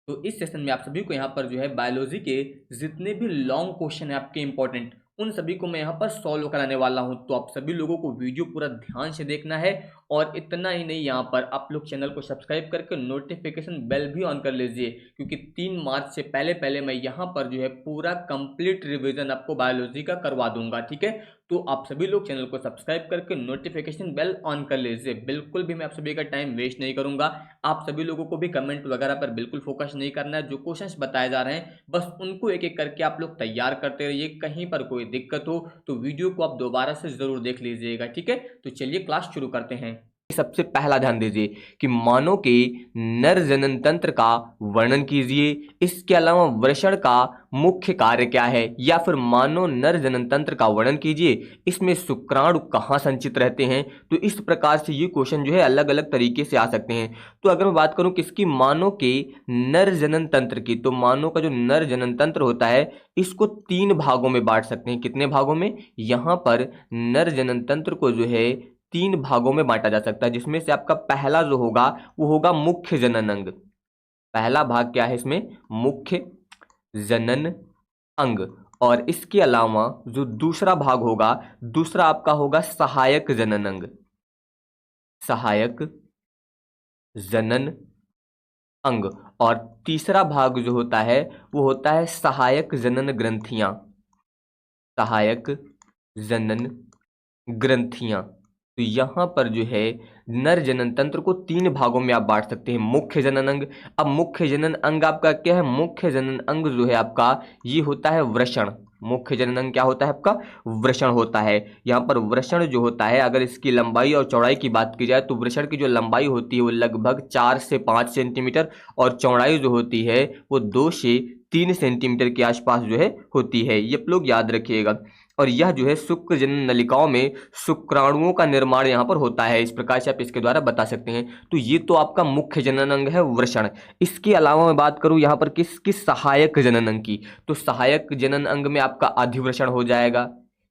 तो इस सेशन में आप सभी को यहाँ पर जो है बायोलॉजी के जितने भी लॉन्ग क्वेश्चन है आपके इंपॉर्टेंट, उन सभी को मैं यहाँ पर सॉल्व कराने वाला हूँ। तो आप सभी लोगों को वीडियो पूरा ध्यान से देखना है, और इतना ही नहीं, यहाँ पर आप लोग चैनल को सब्सक्राइब करके नोटिफिकेशन बेल भी ऑन कर लीजिए, क्योंकि 3 मार्च से पहले पहले मैं यहाँ पर जो है पूरा कंप्लीट रिवीजन आपको बायोलॉजी का करवा दूंगा। ठीक है, तो आप सभी लोग चैनल को सब्सक्राइब करके नोटिफिकेशन बेल ऑन कर लीजिए। बिल्कुल भी मैं आप सभी का टाइम वेस्ट नहीं करूंगा। आप सभी लोगों को भी कमेंट वगैरह पर बिल्कुल फोकस नहीं करना है। जो क्वेश्चंस बताए जा रहे हैं बस उनको एक एक करके आप लोग तैयार करते रहिए। कहीं पर कोई दिक्कत हो तो वीडियो को आप दोबारा से जरूर देख लीजिएगा। ठीक है, तो चलिए क्लास शुरू करते हैं। सबसे पहला ध्यान दीजिए कि मानव के नर जनन तंत्र का वर्णन कीजिए। इसके अलावा वृषण का मुख्य कार्य क्या है, या फिर मानव नर जनन तंत्र का वर्णन कीजिए। इसमें शुक्राणु कहाँ संचित रहते हैं। तो इस प्रकार से ये क्वेश्चन जो है अलग अलग तरीके से आ सकते हैं। तो अगर मैं बात करूं किसकी, मानव के नर जनन तंत्र की, तो मानव का जो नर जनन तंत्र होता है इसको 3 भागों में बांट सकते हैं। कितने भागों में, यहां पर नर जनन तंत्र को जो है 3 भागों में बांटा जा सकता है, जिसमें से आपका पहला जो होगा वो होगा मुख्य जनन अंग। पहला भाग क्या है इसमें, मुख्य जनन अंग। और इसके अलावा जो दूसरा भाग होगा, दूसरा आपका होगा सहायक जनन अंग। सहायक जनन अंग। और तीसरा भाग जो होता है वो होता है सहायक जनन ग्रंथियां। सहायक जनन ग्रंथियां। तो यहां पर जो है नर जनन तंत्र को 3 भागों में आप बांट सकते हैं। मुख्य जनन अंग, अब मुख्य जनन अंग आपका क्या है, मुख्य जनन अंग जो है आपका ये होता है वृषण। मुख्य जनन अंग क्या होता है आपका, वृषण होता है। यहाँ पर वृषण जो होता है, अगर इसकी लंबाई और चौड़ाई की बात की जाए तो वृषण की जो लंबाई होती है वो लगभग 4 से 5 सेंटीमीटर, और चौड़ाई जो होती है वो 2 से 3 सेंटीमीटर के आसपास जो है होती है। ये आप लोग याद रखिएगा। और यह जो है शुक्र जनन नलिकाओं में शुक्राणुओं का निर्माण यहाँ पर होता है। इस प्रकार से आप इसके द्वारा बता सकते हैं। तो ये तो आपका मुख्य जनन अंग है वृषण। इसके अलावा मैं बात करूं यहाँ पर किस सहायक जनन अंग की, तो सहायक जनन अंग में आपका अधिवृषण हो जाएगा।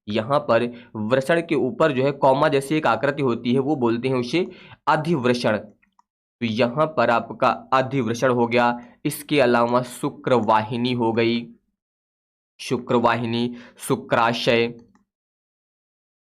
यहाँ पर वृषण के ऊपर जो है कौमा जैसी एक आकृति होती है, वो बोलते हैं उसे अधिवृषण। तो यहाँ पर आपका अधिवृषण हो गया। इसके अलावा शुक्रवाहिनी हो गई, शुक्रवाहिनी, शुक्राशय,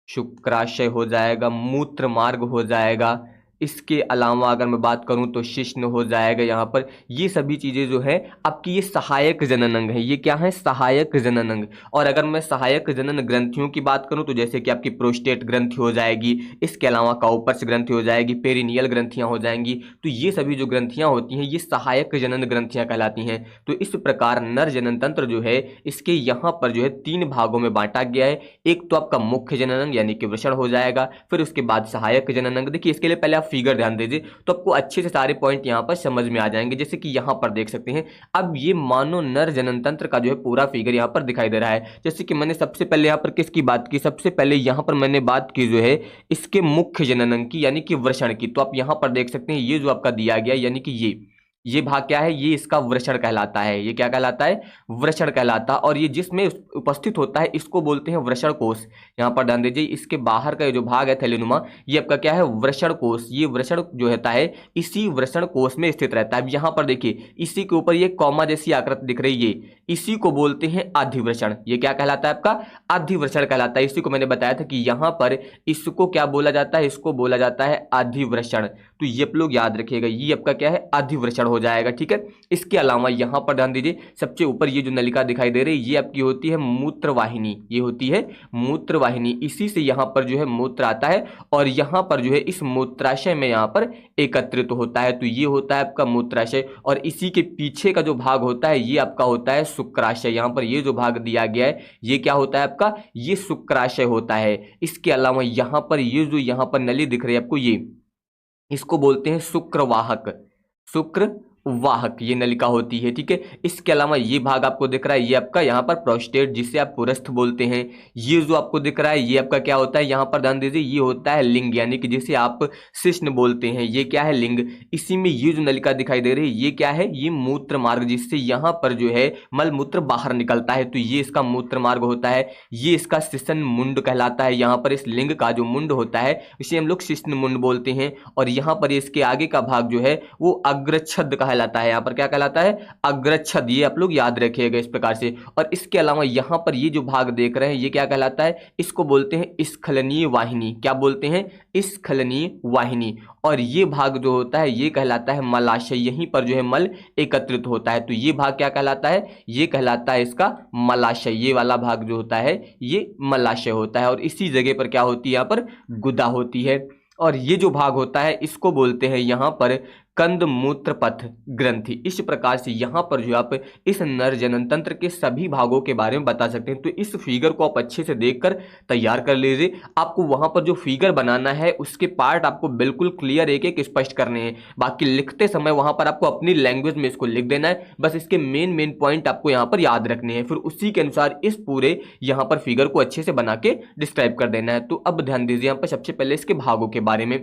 शुक्राशय हो जाएगा, मूत्र मार्ग हो जाएगा। इसके अलावा अगर मैं बात करूं तो शिश्न हो जाएगा। यहाँ पर ये सभी चीजें जो है आपकी ये सहायक जनन अंग है। ये क्या है, सहायक जनन अंग। और अगर मैं सहायक जनन ग्रंथियों की बात करूं तो जैसे कि आपकी प्रोस्टेट ग्रंथि हो जाएगी, इसके अलावा काउपर्स ग्रंथि हो जाएगी, पेरिनियल ग्रंथियां हो जाएंगी। तो ये सभी जो ग्रंथियां होती हैं ये सहायक जनन ग्रंथियां कहलाती हैं। तो इस प्रकार नर जनन तंत्र जो है इसके यहाँ पर जो है 3 भागों में बांटा गया है। एक तो आपका मुख्य जनन अंग यानी कि वृषण हो जाएगा, फिर उसके बाद सहायक जनन अंग। देखिए इसके लिए पहले आप फिगर ध्यान दीजिए तो आपको अच्छे से सारे पॉइंट यहां पर समझ में आ जाएंगे। जैसे कि यहां पर देख सकते हैं, अब ये मानव नर जनन तंत्र का जो है पूरा फिगर यहां पर दिखाई दे रहा है। जैसे कि मैंने सबसे पहले यहां पर किसकी बात की, सबसे पहले यहां पर मैंने बात की जो है इसके मुख्य जनन अंग की यानी कि वृषण की। तो आप यहां पर देख सकते हैं ये जो आपका दिया गया यानी कि ये भाग क्या है, ये इसका वृषण कहलाता है। ये क्या कहलाता है, वृषण कहलाता है। और ये जिसमें उपस्थित होता है इसको बोलते हैं वृषण कोश। यहाँ पर ध्यान दीजिए, इसके बाहर का ये जो भाग है थैलीनुमा, ये आपका क्या है, वृषण कोश। ये वृषण जो होता है इसी वृषण कोश में स्थित रहता है। अब यहाँ पर देखिए इसी के ऊपर ये कौमा जैसी आकृति दिख रही है, इसी को बोलते हैं अधिवृषण। ये क्या कहलाता है आपका, अधिवृषण कहलाता है। इसी को मैंने बताया था कि यहाँ पर इसको क्या बोला जाता है, इसको बोला जाता है अधिवृषण। तो ये आप लोग याद रखिएगा, ये आपका क्या है, अधिवृषण हो जाएगा। ठीक है, इसके अलावा यहां पर ध्यान दीजिए सबसे ऊपर ये जो नलिका दिखाई दे रही है ये आपकी होती है मूत्रवाहिनी। ये होती है मूत्रवाहिनी, इसी से यहां पर जो है मूत्र आता है और यहां पर जो है इस मूत्राशय में यहां पर एकत्रित होता है। तो ये होता है आपका मूत्राशय। और इसी के पीछे का जो भाग होता है ये आपका होता है शुक्राशय। यहां पर ये जो भाग दिया गया है ये क्या होता है आपका, ये शुक्राशय होता है। इसके अलावा यहां पर ये जो यहां पर नली दिख रही है आपको, ये इसको बोलते हैं शुक्रवाहक। शुक्रवाहक ये नलिका होती है। ठीक है, इसके अलावा ये भाग आपको दिख रहा है ये आपका यहाँ पर प्रोस्टेट जिसे आप पुरस्थ बोलते हैं। ये जो आपको दिख रहा है ये आपका क्या होता है, यहाँ पर ध्यान दीजिए, ये होता है लिंग यानी कि जिसे आप शिश्न बोलते हैं। ये क्या है, लिंग। इसी में ये जो नलिका दिखाई दे रही है ये क्या है, ये मूत्र मार्ग, जिससे यहाँ पर जो है मल मूत्र बाहर निकलता है। तो ये इसका मूत्र मार्ग होता है। ये इसका शिश्न मुंड कहलाता है। यहाँ पर इस लिंग का जो मुंड होता है इसे हम लोग शिश्न मुंड बोलते हैं। और यहाँ पर इसके आगे का भाग जो है वो अग्रछद कहा कहलाता है, यहाँ पर क्या कहलाता है, अग्रच्छद। ये आप लोग याद रखिएगा इस प्रकार से। और इसके अलावा यहाँ पर ये जो भाग देख रहे हैं ये क्या कहलाता है, इसको बोलते हैं स्खलनीय वाहिनी। क्या बोलते हैं, स्खलनीय वाहिनी। और ये भाग जो होता है ये कहलाता है मलाशय। यहीं पर जो है मल एकत्रित होता है, तो ये भाग क्या कहलाता है, ये कहलाता है इसका मलाशय। ये वाला भाग जो होता है ये मलाशय होता है। और इसी जगह पर क्या होती है, यहाँ पर गुदा होती है। और ये जो भाग होता है इसको बोलते हैं यहाँ पर कंद मूत्र पथ ग्रंथि। इस प्रकार से यहाँ पर जो आप इस नर जनन तंत्र के सभी भागों के बारे में बता सकते हैं। तो इस फिगर को आप अच्छे से देखकर तैयार कर लीजिए। आपको वहाँ पर जो फिगर बनाना है उसके पार्ट आपको बिल्कुल क्लियर एक एक स्पष्ट करने हैं। बाकी लिखते समय वहाँ पर आपको अपनी लैंग्वेज में इसको लिख देना है, बस इसके मेन पॉइंट आपको यहाँ पर याद रखने हैं। फिर उसी के अनुसार इस पूरे यहाँ पर फिगर को अच्छे से बना के डिस्क्राइब कर देना है। तो अब ध्यान दीजिए यहाँ पर सबसे पहले इसके भागों के बारे में।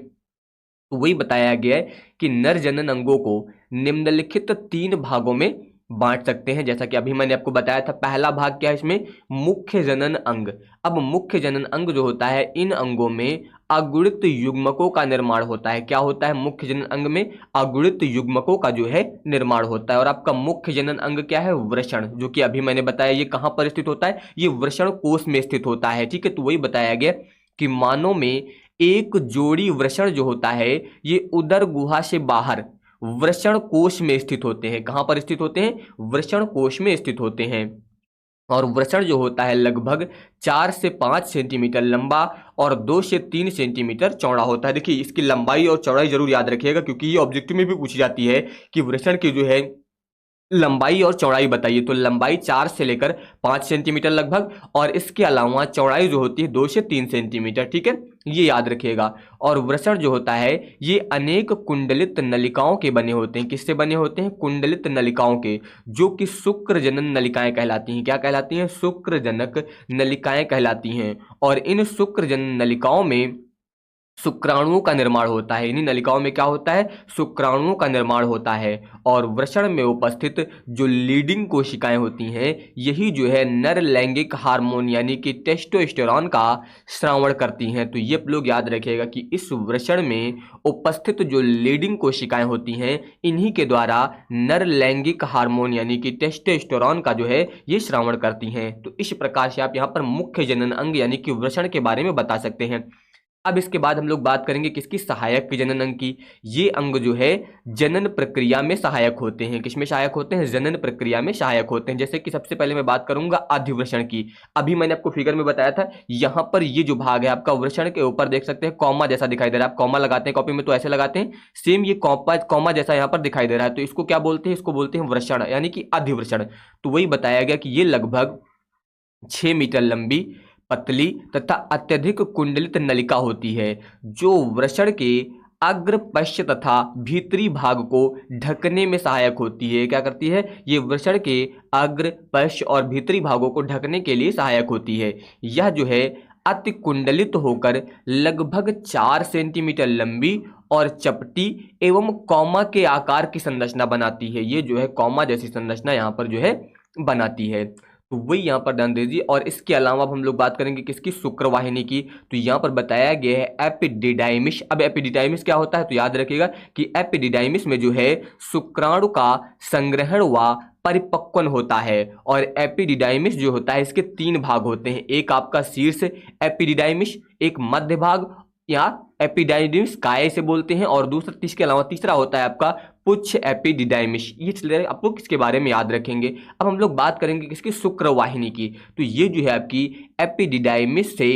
तो वही बताया गया है कि नर जनन अंगों को निम्नलिखित 3 भागों में बांट सकते हैं। जैसा कि अभी मैंने आपको बताया था, पहला भाग क्या है इसमें, मुख्य जनन अंग। अब मुख्य जनन अंग जो होता है इन अंगों में अगुणित युग्मकों का निर्माण होता है। क्या होता है, मुख्य जनन अंग में अगुणित युग्मकों का जो है निर्माण होता है। और आपका मुख्य जनन अंग क्या है, वृषण, जो कि अभी मैंने बताया ये कहां पर स्थित होता है, ये वृषण कोश में स्थित होता है। ठीक है, तो वही बताया गया कि मानव में एक जोड़ी वृषण जो होता है ये उदर गुहा से बाहर वृषण कोश में स्थित होते हैं। कहां पर स्थित होते हैं, वृषण कोश में स्थित होते हैं। और वृषण जो होता है लगभग 4 से 5 सेंटीमीटर लंबा और 2 से 3 सेंटीमीटर चौड़ा होता है। देखिए इसकी लंबाई और चौड़ाई जरूर याद रखिएगा, क्योंकि ये ऑब्जेक्टिव में भी पूछी जाती है कि वृषण की जो है लंबाई और चौड़ाई बताइए। तो लंबाई 4 से लेकर 5 सेंटीमीटर लगभग, और इसके अलावा चौड़ाई जो होती है 2 से 3 सेंटीमीटर। ठीक है, ये याद रखिएगा। और वृषण जो होता है ये अनेक कुंडलित नलिकाओं के बने होते हैं। किससे बने होते हैं, कुंडलित नलिकाओं के, जो कि शुक्र जनन नलिकाएं कहलाती हैं। क्या कहलाती हैं, शुक्र जनक नलिकाएं कहलाती हैं। और इन शुक्र जनन नलिकाओं में शुक्राणुओं का निर्माण होता है। इन्हीं नलिकाओं में क्या होता है, शुक्राणुओं का निर्माण होता है। और वृषण में उपस्थित जो लीडिंग कोशिकाएं होती हैं यही जो है नर लैंगिक हार्मोन यानी कि टेस्टोस्टेरोन का श्रावण करती हैं। तो ये लोग याद रखिएगा कि इस वृषण में उपस्थित जो लीडिंग कोशिकाएं होती हैं इन्हीं के द्वारा नर लैंगिक हार्मोन यानी कि टेस्टोस्टेरोन का जो है ये श्रावण करती हैं। तो इस प्रकार से आप यहाँ पर मुख्य जनन अंग यानी कि वृषण के बारे में बता सकते हैं। अब इसके बाद हम लोग बात करेंगे किसकी, सहायक जनन अंग की। ये अंग जो है जनन प्रक्रिया में सहायक होते हैं। किसमें सहायक होते हैं, जनन प्रक्रिया में सहायक होते हैं। जैसे कि सबसे पहले मैं बात करूंगा अधिवृषण की। अभी मैंने आपको फिगर में बताया था, यहां पर ये जो भाग है आपका वृषण के ऊपर देख सकते हैं कॉमा जैसा दिखाई दे रहा है। आप कॉमा लगाते हैं कॉपी में तो ऐसे लगाते हैं, सेम ये कॉमा जैसा यहाँ पर दिखाई दे रहा है। तो इसको क्या बोलते हैं, इसको बोलते हैं वृषण यानी कि अधिवृषण। तो वही बताया गया कि ये लगभग 6 मीटर लंबी, पतली तथा अत्यधिक कुंडलित नलिका होती है, जो वृषण के अग्र, पश्च तथा भीतरी भाग को ढकने में सहायक होती है। क्या करती है, ये वृषण के अग्र, पश्च और भीतरी भागों को ढकने के लिए सहायक होती है। यह जो है अति कुंडलित होकर लगभग 4 सेंटीमीटर लंबी और चपटी एवं कॉमा के आकार की संरचना बनाती है। ये जो है कॉमा जैसी संरचना यहाँ पर जो है बनाती है। तो वही यहाँ पर ध्यान दीजिए। और इसके अलावा अब हम लोग बात करेंगे किसकी, शुक्रवाहिनी की। तो यहाँ पर बताया गया है एपिडिडाइमिस। अब एपिडिडाइमिस क्या होता है, तो याद रखिएगा कि एपिडिडाइमिस में जो है शुक्राणु का संग्रहण व परिपक्वन होता है। और एपिडिडाइमिस जो होता है इसके 3 भाग होते हैं। एक आपका शीर्ष एपिडिडाइमिस, एक मध्य भाग या एपिडाइडिमिस काय से बोलते हैं, और दूसरा इसके अलावा तीसरा होता है आपका पुच्छ एपिडिडाइमिस। ये चलिए आप लोग किसके बारे में याद रखेंगे। अब हम लोग बात करेंगे किसकी, शुक्रवाहिनी की। तो ये जो है आपकी एपिडिडाइमिस से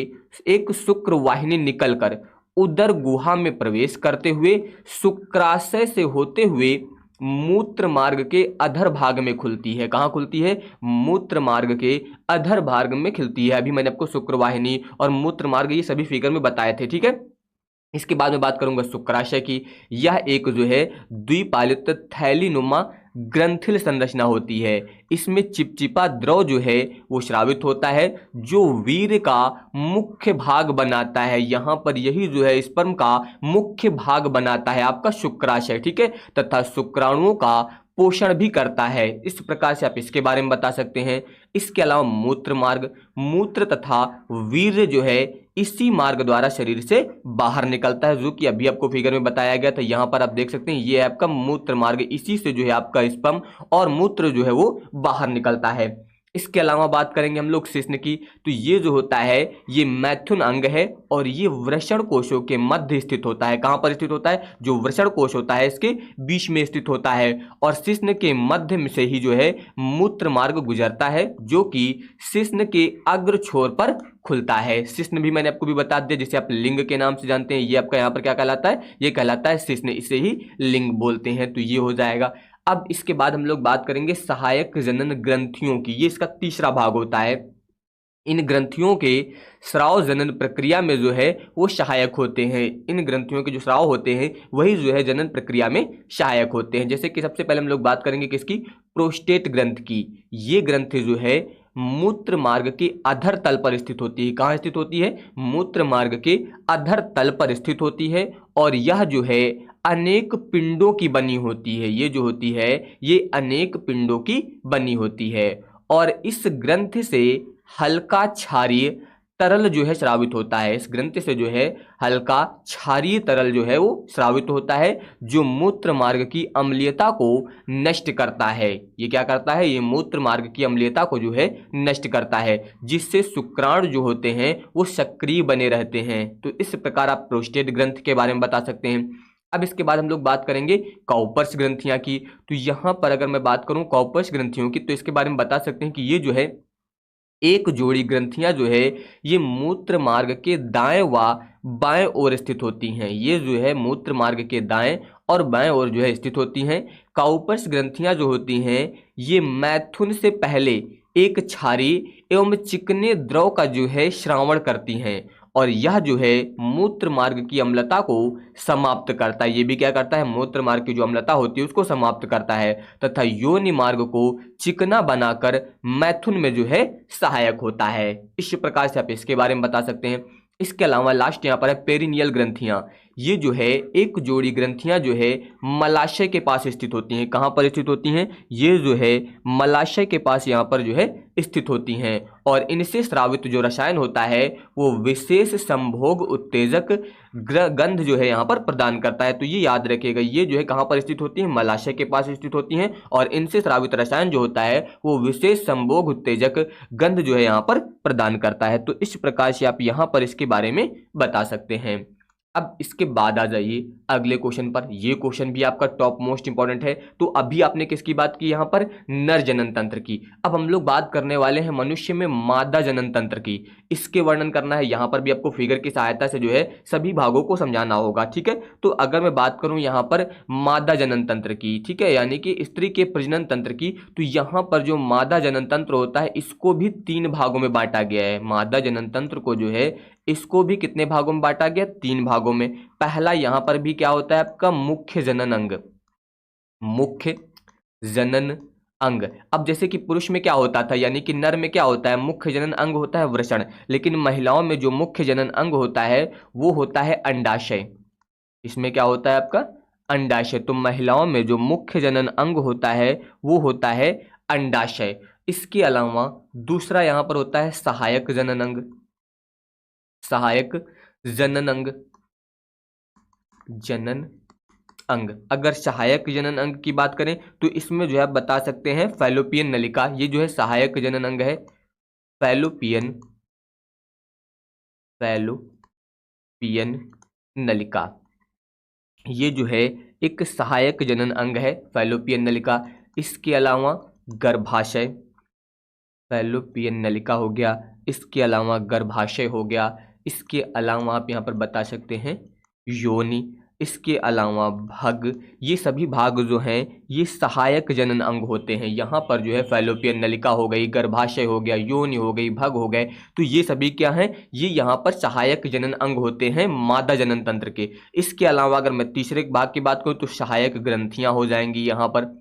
एक शुक्रवाहिनी निकलकर उदर गुहा में प्रवेश करते हुए शुक्राशय से होते हुए मूत्र मार्ग के अधर भाग में खुलती है। कहाँ खुलती है, मूत्र मार्ग के अधर भाग में खिलती है। अभी मैंने आपको शुक्रवाहिनी और मूत्र मार्ग ये सभी फिगर में बताए थे। ठीक है, इसके बाद में बात करूंगा शुक्राशय की। यह एक जो है द्विपालित थैलीनुमा ग्रंथिल संरचना होती है। इसमें चिपचिपा द्रव जो है वो स्रावित होता है, जो वीर्य का मुख्य भाग बनाता है। यहाँ पर यही जो है स्पर्म का मुख्य भाग बनाता है आपका शुक्राशय। ठीक है, तथा शुक्राणुओं का पोषण भी करता है। इस प्रकार से आप इसके बारे में बता सकते हैं। इसके अलावा मूत्र मार्ग, मूत्र तथा वीर्य जो है इसी मार्ग द्वारा शरीर से बाहर निकलता है, जो कि अभी आपको फिगर में बताया गया था। यहां पर आप देख सकते हैं ये है आपका मूत्र मार्ग, इसी से जो है आपका स्पर्म और मूत्र जो है वो बाहर निकलता है। इसके अलावा बात करेंगे हम लोग शिश्न की, तो ये जो होता है ये मैथुन अंग है और ये वृषण कोशों के मध्य स्थित होता है। कहां पर स्थित होता है? जो वृषण कोश होता है इसके बीच में स्थित होता है और शिश्न के मध्य में से ही जो है मूत्र मार्ग गुजरता है, जो कि शिश्न के अग्र छोर पर खुलता है। शिश्न भी मैंने आपको भी बता दिया, जिसे आप लिंग के नाम से जानते हैं। ये आपका यहाँ पर क्या कहलाता है? ये कहलाता है शिश्न, इसे ही लिंग बोलते हैं। तो ये हो जाएगा। अब इसके बाद हम लोग बात करेंगे सहायक जनन ग्रंथियों की। ये इसका तीसरा भाग होता है। इन ग्रंथियों के स्राव जनन प्रक्रिया में जो है वो सहायक होते हैं। इन ग्रंथियों के जो स्राव होते हैं वही जो है जनन प्रक्रिया में सहायक होते हैं। जैसे कि सबसे पहले हम लोग बात करेंगे किसकी? प्रोस्टेट ग्रंथ की। ये ग्रंथि जो है मूत्र मार्ग के अधर तल पर स्थित होती है। कहाँ स्थित होती है? मूत्र मार्ग के अधर तल पर स्थित होती है और यह जो है अनेक पिंडों की बनी होती है। ये जो होती है ये अनेक पिंडों की बनी होती है और इस ग्रंथ से हल्का क्षारीय तरल जो है स्रावित होता है। इस ग्रंथ से जो है हल्का क्षारीय तरल जो है वो स्रावित होता है, जो मूत्र मार्ग की अम्लीयता को नष्ट करता है। ये क्या करता है? ये मूत्र मार्ग की अम्लीयता को जो है नष्ट करता है, जिससे शुक्राणु जो होते हैं वो सक्रिय बने रहते हैं। तो इस प्रकार आप प्रोस्टेट ग्रंथ के बारे में बता सकते हैं। अब इसके बाद हम लोग बात करेंगे काउपर्स ग्रंथियां की। तो यहां पर अगर मैं बात करूं काउपर्स ग्रंथियों की, तो इसके बारे में बता सकते हैं कि ये जो है एक जोड़ी ग्रंथियां जो है ये मूत्र मार्ग के दाएं व बाएं ओर स्थित होती हैं। ये जो है मूत्र मार्ग के दाएं और बाएं ओर जो है स्थित होती हैं। काउपर्स ग्रंथियां जो होती हैं ये मैथुन से पहले एक क्षारीय एवं चिकने द्रव का जो है श्रावण करती हैं और यह जो है मूत्र मार्ग की अम्लता को समाप्त करता है। ये भी क्या करता है? मूत्र मार्ग की जो अम्लता होती है उसको समाप्त करता है तथा योनि मार्ग को चिकना बनाकर मैथुन में जो है सहायक होता है। इस प्रकार से आप इसके बारे में बता सकते हैं। इसके अलावा लास्ट यहाँ पर है पेरिनियल ग्रंथियां। ये जो है एक जोड़ी ग्रंथियां जो है मलाशय के पास स्थित होती हैं। कहाँ पर स्थित होती हैं? ये जो है मलाशय के पास यहाँ पर जो है स्थित होती हैं और इनसे स्रावित जो रसायन होता है वो विशेष संभोग उत्तेजक गंध जो है यहाँ पर प्रदान करता है। तो ये याद रखिएगा, ये जो है कहाँ पर स्थित होती है? मलाशय के पास स्थित होती हैं और इनसे स्रावित रसायन जो होता है वो विशेष संभोग उत्तेजक गंध जो है यहाँ पर प्रदान करता है। तो इस प्रकार से आप यहाँ पर इसके बारे में बता सकते हैं। अब इसके बाद आ जाइए अगले क्वेश्चन पर। ये क्वेश्चन भी आपका टॉप मोस्ट इंपॉर्टेंट है। तो अभी आपने किसकी बात की? यहाँ पर नर जनन तंत्र की। अब हम लोग बात करने वाले हैं मनुष्य में मादा जनन तंत्र की। इसके वर्णन करना है। यहाँ पर भी आपको फिगर की सहायता से जो है सभी भागों को समझाना होगा, ठीक है। तो अगर मैं बात करूं यहाँ पर मादा जनन तंत्र की, ठीक है, यानी कि स्त्री के प्रजनन तंत्र की, तो यहाँ पर जो मादा जनन तंत्र होता है इसको भी 3 भागों में बांटा गया है। मादा जनन तंत्र को जो है इसको भी कितने भागों में बांटा गया? 3 भागों में। पहला यहां पर भी क्या होता है आपका? मुख्य जनन अंग। मुख्य जनन अंग। अब जैसे कि पुरुष में क्या होता था, यानी कि नर में क्या होता है? मुख्य जनन अंग होता है वृषण, लेकिन महिलाओं में जो मुख्य जनन अंग होता है वो होता है अंडाशय। इसमें क्या होता है आपका? अंडाशय। तो महिलाओं में जो मुख्य जनन अंग होता है वो होता है अंडाशय। इसके अलावा दूसरा यहां पर होता है सहायक जनन अंग। सहायक जनन अंग। जनन अंग, अगर सहायक जनन अंग की बात करें तो इसमें जो है आप बता सकते हैं फैलोपियन नलिका। ये जो है सहायक जनन अंग है। फैलोपियन नलिका, ये जो है एक सहायक जनन अंग है, फैलोपियन नलिका। इसके अलावा गर्भाशय, फैलोपियन नलिका हो गया। इसके अलावा गर्भाशय हो गया। इसके अलावा आप यहाँ पर बता सकते हैं योनि। इसके अलावा भग। ये सभी भाग जो हैं ये सहायक जनन अंग होते हैं। यहाँ पर जो है फैलोपियन नलिका हो गई, गर्भाशय हो गया, योनि हो गई, भग हो गए, तो ये सभी क्या हैं? ये यहाँ पर सहायक जनन अंग होते हैं मादा जनन तंत्र के। इसके अलावा अगर मैं तीसरे भाग की बात करूँ तो सहायक ग्रंथियां हो जाएंगी। यहाँ पर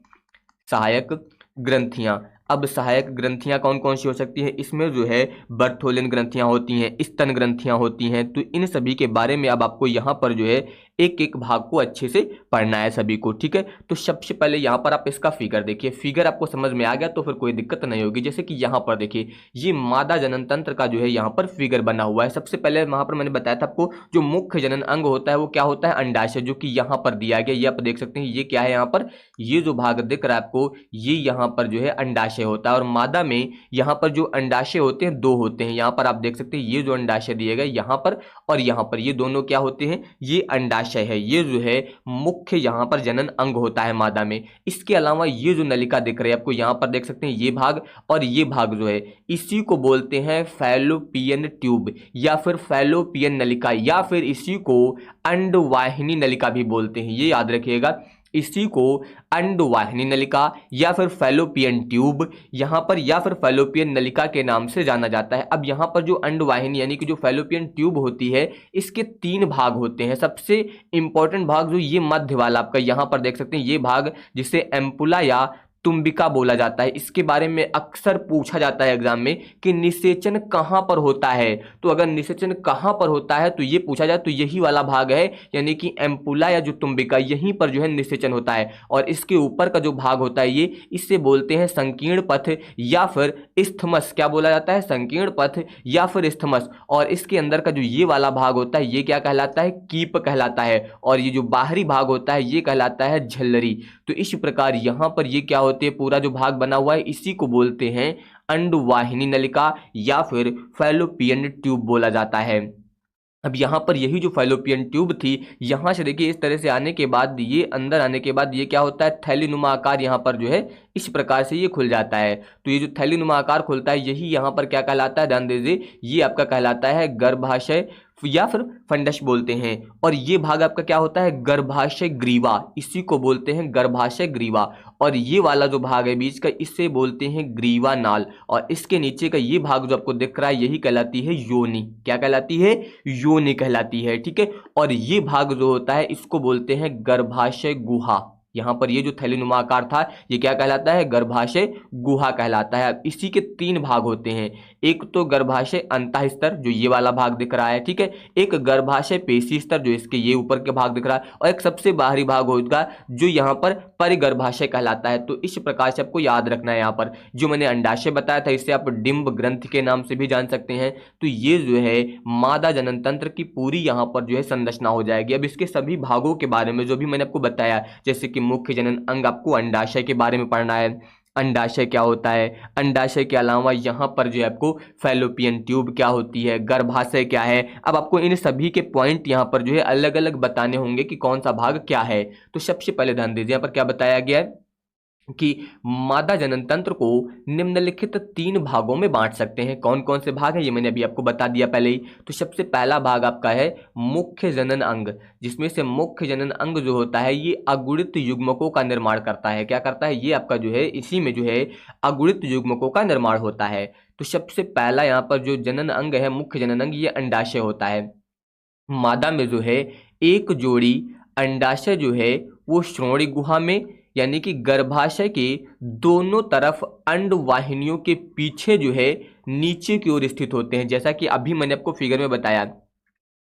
सहायक ग्रंथियां। अब सहायक ग्रंथियां कौन कौन सी हो सकती हैं? इसमें जो है बर्थोलिन ग्रंथियां होती हैं, स्तन ग्रंथियां होती हैं। तो इन सभी के बारे में अब आपको यहाँ पर जो है एक एक भाग को अच्छे से पढ़ना है सभी को, ठीक है। तो सबसे पहले यहाँ पर आप इसका फिगर देखिए, फिगर आपको समझ में आ गया तो फिर कोई दिक्कत नहीं होगी। जैसे कि यहाँ पर देखिए ये मादा जनन तंत्र का जो है यहाँ पर फिगर बना हुआ है। सबसे पहले वहां पर मैंने बताया था आपको जो मुख्य जनन अंग होता है वो क्या होता है, अंडाशय, जो कि यहाँ पर दिया गया। ये आप देख सकते हैं ये क्या है, यहाँ पर ये जो भाग दिख रहा है आपको ये यहाँ पर जो है अंडाशय होता है। और मादा में यहाँ पर जो अंडाशय होते हैं दो होते हैं। यहाँ पर आप देख सकते हैं ये जो अंडाशय दिए गए यहाँ पर और यहाँ पर, ये दोनों क्या होते हैं, ये अंडाशय है। ये जो है मुख्य यहाँ पर जनन अंग होता है मादा में। इसके अलावा ये जो नलिका दिख रही है आपको यहाँ पर देख सकते हैं ये भाग और ये भाग जो है इसी को बोलते हैं फैलोपियन ट्यूब या फिर फैलोपियन नलिका, या फिर इसी को अंडवाहिनी नलिका भी बोलते हैं। ये याद रखिएगा, इसी को अंडवाहिनी नलिका या फिर फैलोपियन ट्यूब यहाँ पर या फिर फैलोपियन नलिका के नाम से जाना जाता है। अब यहाँ पर जो अंडवाहिनी यानी कि जो फैलोपियन ट्यूब होती है इसके 3 भाग होते हैं। सबसे इंपॉर्टेंट भाग जो ये मध्य वाला आपका यहाँ पर देख सकते हैं ये भाग, जिसे एम्पुला या तुम्बिका बोला जाता है। इसके बारे में अक्सर पूछा जाता है एग्जाम में कि निषेचन कहाँ पर होता है। तो अगर निषेचन कहाँ पर होता है तो ये पूछा जाए तो यही वाला भाग है, यानी कि एम्पुला या जो तुम्बिका, यहीं पर जो है निषेचन होता है। और इसके ऊपर का जो भाग होता है ये, इसे बोलते हैं संकीर्ण पथ या फिर इस्थमस। क्या बोला जाता है, संकीर्ण पथ या फिर इस्थमस। और इसके अंदर का जो ये वाला भाग होता है ये क्या कहलाता है, कीप कहलाता है। और ये जो बाहरी भाग होता है ये कहलाता है झल्लरी। तो इस प्रकार यहाँ पर ये क्या होते हैं, पूरा जो भाग बना हुआ है इसी को बोलते हैं अंडवाहिनी नलिका या फिर फैलोपियन ट्यूब बोला जाता है। अब यहाँ पर यही जो फैलोपियन ट्यूब थी, यहाँ से देखिए इस तरह से आने के बाद, ये अंदर आने के बाद ये क्या होता है, थैलीनुमा आकार यहाँ पर जो है इस प्रकार से ये खुल जाता है। तो ये जो थैलीनुमा आकार खुलता है यही यहाँ पर क्या कहलाता है, ध्यान दीजिए, ये आपका कहलाता है गर्भाशय या फिर फंडस बोलते हैं। और ये भाग आपका क्या होता है, गर्भाशय ग्रीवा, इसी को बोलते हैं गर्भाशय ग्रीवा। और ये वाला जो भाग है बीच का इसे बोलते हैं ग्रीवा नाल। और इसके नीचे का ये भाग जो आपको दिख रहा है यही कहलाती है योनि। क्या कहलाती है, योनि कहलाती है, ठीक है। और ये भाग जो होता है इसको बोलते हैं गर्भाशय गुहा। यहाँ पर ये जो थैलीनुमा आकार था ये क्या कहलाता है, गर्भाशय गुहा कहलाता है। अब इसी के 3 भाग होते हैं, एक तो गर्भाशय अंतः स्तर जो ये वाला भाग दिख रहा है, ठीक है, एक गर्भाशय पेशी स्तर जो इसके ये ऊपर के भाग दिख रहा है, और एक सबसे बाहरी भाग होगा जो यहाँ पर परिगर्भाशय कहलाता है। तो इस प्रकार से आपको याद रखना है। यहाँ पर जो मैंने अंडाशय बताया था इसे आप डिंब ग्रंथि के नाम से भी जान सकते हैं। तो ये जो है मादा जनन तंत्र की पूरी यहाँ पर जो है संरचना हो जाएगी। अब इसके सभी भागों के बारे में जो भी मैंने आपको बताया, जैसे कि मुख्य जनन अंग, आपको अंडाशय के बारे में पढ़ना है, अंडाशय क्या होता है। अंडाशय के अलावा यहाँ पर जो है आपको फैलोपियन ट्यूब क्या होती है, गर्भाशय क्या है। अब आपको इन सभी के पॉइंट यहाँ पर जो है अलग अलग बताने होंगे कि कौन सा भाग क्या है। तो सबसे पहले ध्यान दीजिए यहाँ पर क्या बताया गया है कि मादा जनन तंत्र को निम्नलिखित 3 भागों में बांट सकते हैं। कौन कौन से भाग हैं ये मैंने अभी आपको बता दिया पहले ही। तो सबसे पहला भाग आपका है मुख्य जनन अंग, जिसमें से मुख्य जनन अंग जो होता है ये अगुणित युग्मकों का निर्माण करता है। क्या करता है, ये आपका जो है इसी में जो है अगुणित युग्मकों का निर्माण होता है। तो सबसे पहला यहाँ पर जो जनन अंग है मुख्य जनन अंग, ये अंडाशय होता है। मादा में जो है एक जोड़ी अंडाशय जो है वो श्रोणि गुहा में यानी कि गर्भाशय के दोनों तरफ अंडवाहिनियों के पीछे जो है नीचे की ओर स्थित होते हैं। जैसा कि अभी मैंने आपको फिगर में बताया,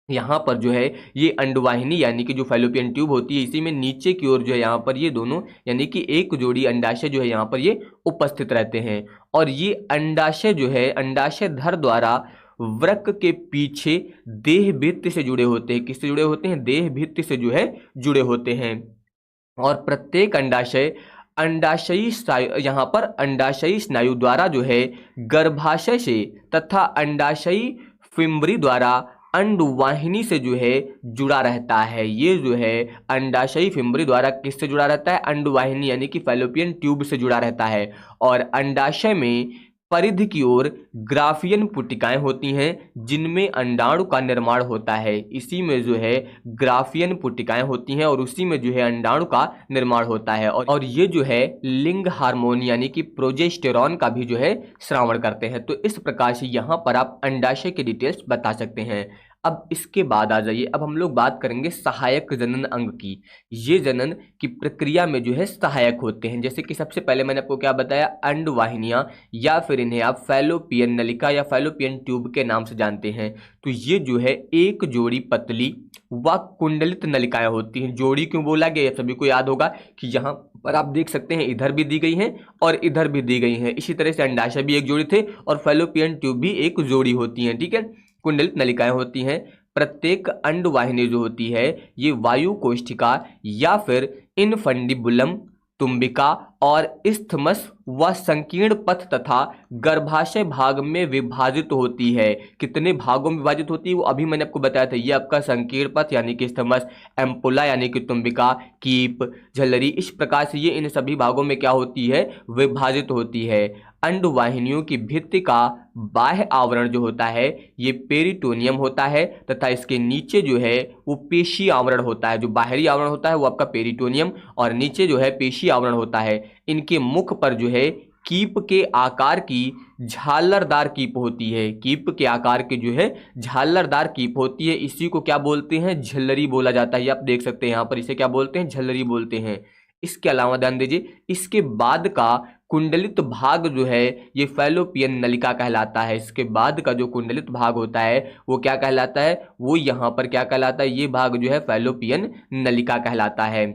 यहाँ पर जो है ये अंडवाहिनी यानी कि जो फैलोपियन ट्यूब होती है इसी में नीचे की ओर जो है यहाँ पर ये दोनों यानी कि एक जोड़ी अंडाशय जो है यहाँ पर ये उपस्थित रहते हैं। और ये अंडाशय जो है अंडाशय धर द्वारा वृक्क के पीछे देह भित्ति से जुड़े होते हैं। किससे जुड़े होते हैं, देह भित्ति से जो है जुड़े होते हैं। और प्रत्येक अंडाशयी यहाँ पर अंडाशयी स्नायु द्वारा जो है गर्भाशय से तथा अंडाशयी फिम्बरी द्वारा अंडवाहिनी से जो है जुड़ा रहता है। ये जो है अंडाशयी फिम्बरी द्वारा किससे जुड़ा रहता है, अंडवाहिनी यानी कि फैलोपियन ट्यूब से जुड़ा रहता है। और अंडाशय में परिधि की ओर ग्राफियन पुटिकाएं होती हैं जिनमें अंडाणु का निर्माण होता है। इसी में जो है ग्राफियन पुटिकाएं होती हैं और उसी में जो है अंडाणु का निर्माण होता है। और ये जो है लिंग हार्मोन यानी कि प्रोजेस्टेरॉन का भी जो है श्रावण करते हैं। तो इस प्रकार से यहाँ पर आप अंडाशय की डिटेल्स बता सकते हैं। अब इसके बाद आ जाइए, अब हम लोग बात करेंगे सहायक जनन अंग की। ये जनन की प्रक्रिया में जो है सहायक होते हैं, जैसे कि सबसे पहले मैंने आपको क्या बताया, अंडवाहिनियां, या फिर इन्हें आप फैलोपियन नलिका या फैलोपियन ट्यूब के नाम से जानते हैं। तो ये जो है एक जोड़ी पतली व कुंडलित नलिकाएं होती हैं। जोड़ी क्यों बोला गया, सभी को याद होगा कि यहाँ पर आप देख सकते हैं इधर भी दी गई हैं और इधर भी दी गई हैं। इसी तरह से अंडाशय भी एक जोड़ी थे और फैलोपियन ट्यूब भी एक जोड़ी होती हैं, ठीक है। कुंडलित नलिकाएं होती हैं। प्रत्येक अंडवाहिनी जो होती है ये वायु कोशिका या फिर इनफंडिबुलम, तुम्बिका और इस्थमस व संकीर्ण पथ तथा गर्भाशय भाग में विभाजित होती है। कितने भागों में विभाजित होती है वो अभी मैंने आपको बताया था। ये आपका संकीर्ण पथ यानी कि इस्थमस, एम्पुला यानी कि तुम्बिका, कीप, झल्लरी, इस प्रकार से ये इन सभी भागों में क्या होती है, विभाजित होती है। अंडवाहिनियों की भित्ति का बाह्य आवरण जो होता है ये पेरिटोनियम होता है तथा इसके नीचे जो है वो पेशी आवरण होता है। जो बाहरी आवरण होता है वो आपका पेरिटोनियम और नीचे जो है पेशी आवरण होता है। इनके मुख पर जो है कीप के आकार की झालरदार कीप होती है। कीप के आकार के जो है झालरदार कीप होती है। इसी को क्या बोलते हैं, झल्लरी बोला जाता है। ये आप देख सकते हैं यहाँ पर, इसे क्या बोलते हैं, झल्लरी बोलते हैं। इसके अलावा ध्यान दीजिए, इसके बाद का कुंडलित भाग जो है ये फैलोपियन नलिका कहलाता है। इसके बाद का जो कुंडलित भाग होता है वो क्या कहलाता है, वो यहाँ पर क्या कहलाता है, ये भाग जो है फैलोपियन नलिका कहलाता है।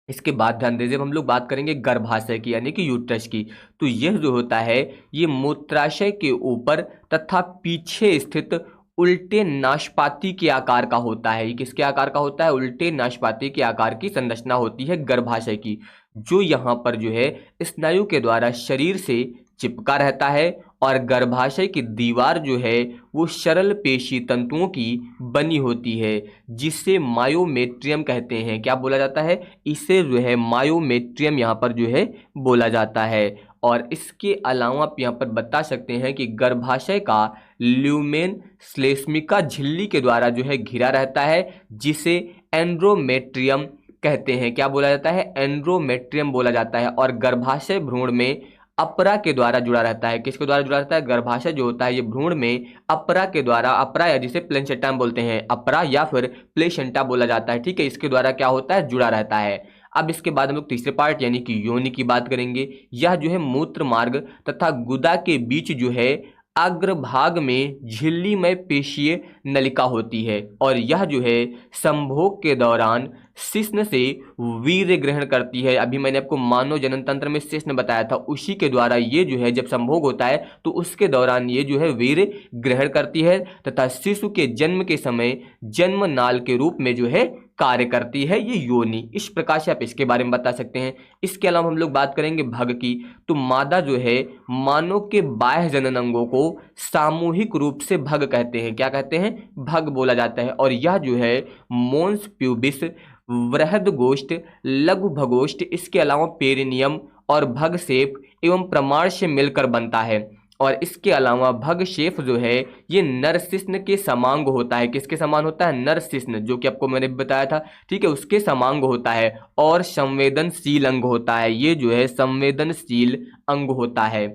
इसके बाद ध्यान दीजिए, हम लोग बात करेंगे गर्भाशय की यानी कि यूट्रस की। तो यह जो होता है ये मूत्राशय के ऊपर तथा पीछे स्थित उल्टे नाशपाती के आकार का होता है। ये किसके आकार का होता है, उल्टे नाशपाती के आकार की संरचना होती है गर्भाशय की, जो यहाँ पर जो है स्नायु के द्वारा शरीर से चिपका रहता है और गर्भाशय की दीवार जो है वो सरल पेशी तंतुओं की बनी होती है, जिसे मायोमेट्रियम कहते हैं। क्या बोला जाता है, इसे जो है मायोमेट्रियम यहाँ पर जो है बोला जाता है। और इसके अलावा आप यहाँ पर बता सकते हैं कि गर्भाशय का ल्यूमेन श्लेष्मिका झिल्ली के द्वारा जो है घिरा रहता है, जिसे एंड्रोमेट्रियम कहते हैं। क्या बोला जाता है, एंड्रोमेट्रियम बोला जाता है। और गर्भाशय भ्रूण में अपरा के द्वारा जुड़ा रहता है। किसके द्वारा जुड़ा रहता है, गर्भाशय जो होता है ये भ्रूण में अपरा के द्वारा, अपरा या जिसे प्लेसेंटा बोलते हैं, अपरा या फिर प्लेसेंटा बोला जाता है, ठीक है, इसके द्वारा क्या होता है, जुड़ा रहता है। अब इसके बाद हम लोग तीसरे पार्ट यानी कि योनि की बात करेंगे। यह जो है मूत्र मार्ग तथा गुदा के बीच जो है अग्रभाग में झिल्लीमय पेशीय नलिका होती है और यह जो है संभोग के दौरान शिश्न से वीर्य ग्रहण करती है। अभी मैंने आपको मानव जनन तंत्र में शिश्न बताया था, उसी के द्वारा ये जो है जब संभोग होता है तो उसके दौरान ये जो है वीर्य ग्रहण करती है तथा शिशु के जन्म के समय जन्म नाल के रूप में जो है कार्य करती है ये योनि। इस प्रकार से आप इसके बारे में बता सकते हैं। इसके अलावा हम लोग बात करेंगे भग की। तो मादा जो है मानव के बाह्य जनन अंगों को सामूहिक रूप से भग कहते हैं। क्या कहते हैं, भग बोला जाता है। और यह जो है मोन्स प्यूबिस, वृहद गोष्ठ, लघु भगोष्ठ, इसके अलावा पेरिनियम और भग शेफ एवं प्रमाण से मिलकर बनता है। और इसके अलावा भग शेफ जो है ये नरशिश्न के समांग होता है। किसके समान होता है, नरशिश्न, जो कि आपको मैंने बताया था, ठीक है, उसके समांग होता है और संवेदनशील अंग होता है। ये जो है संवेदनशील अंग होता है।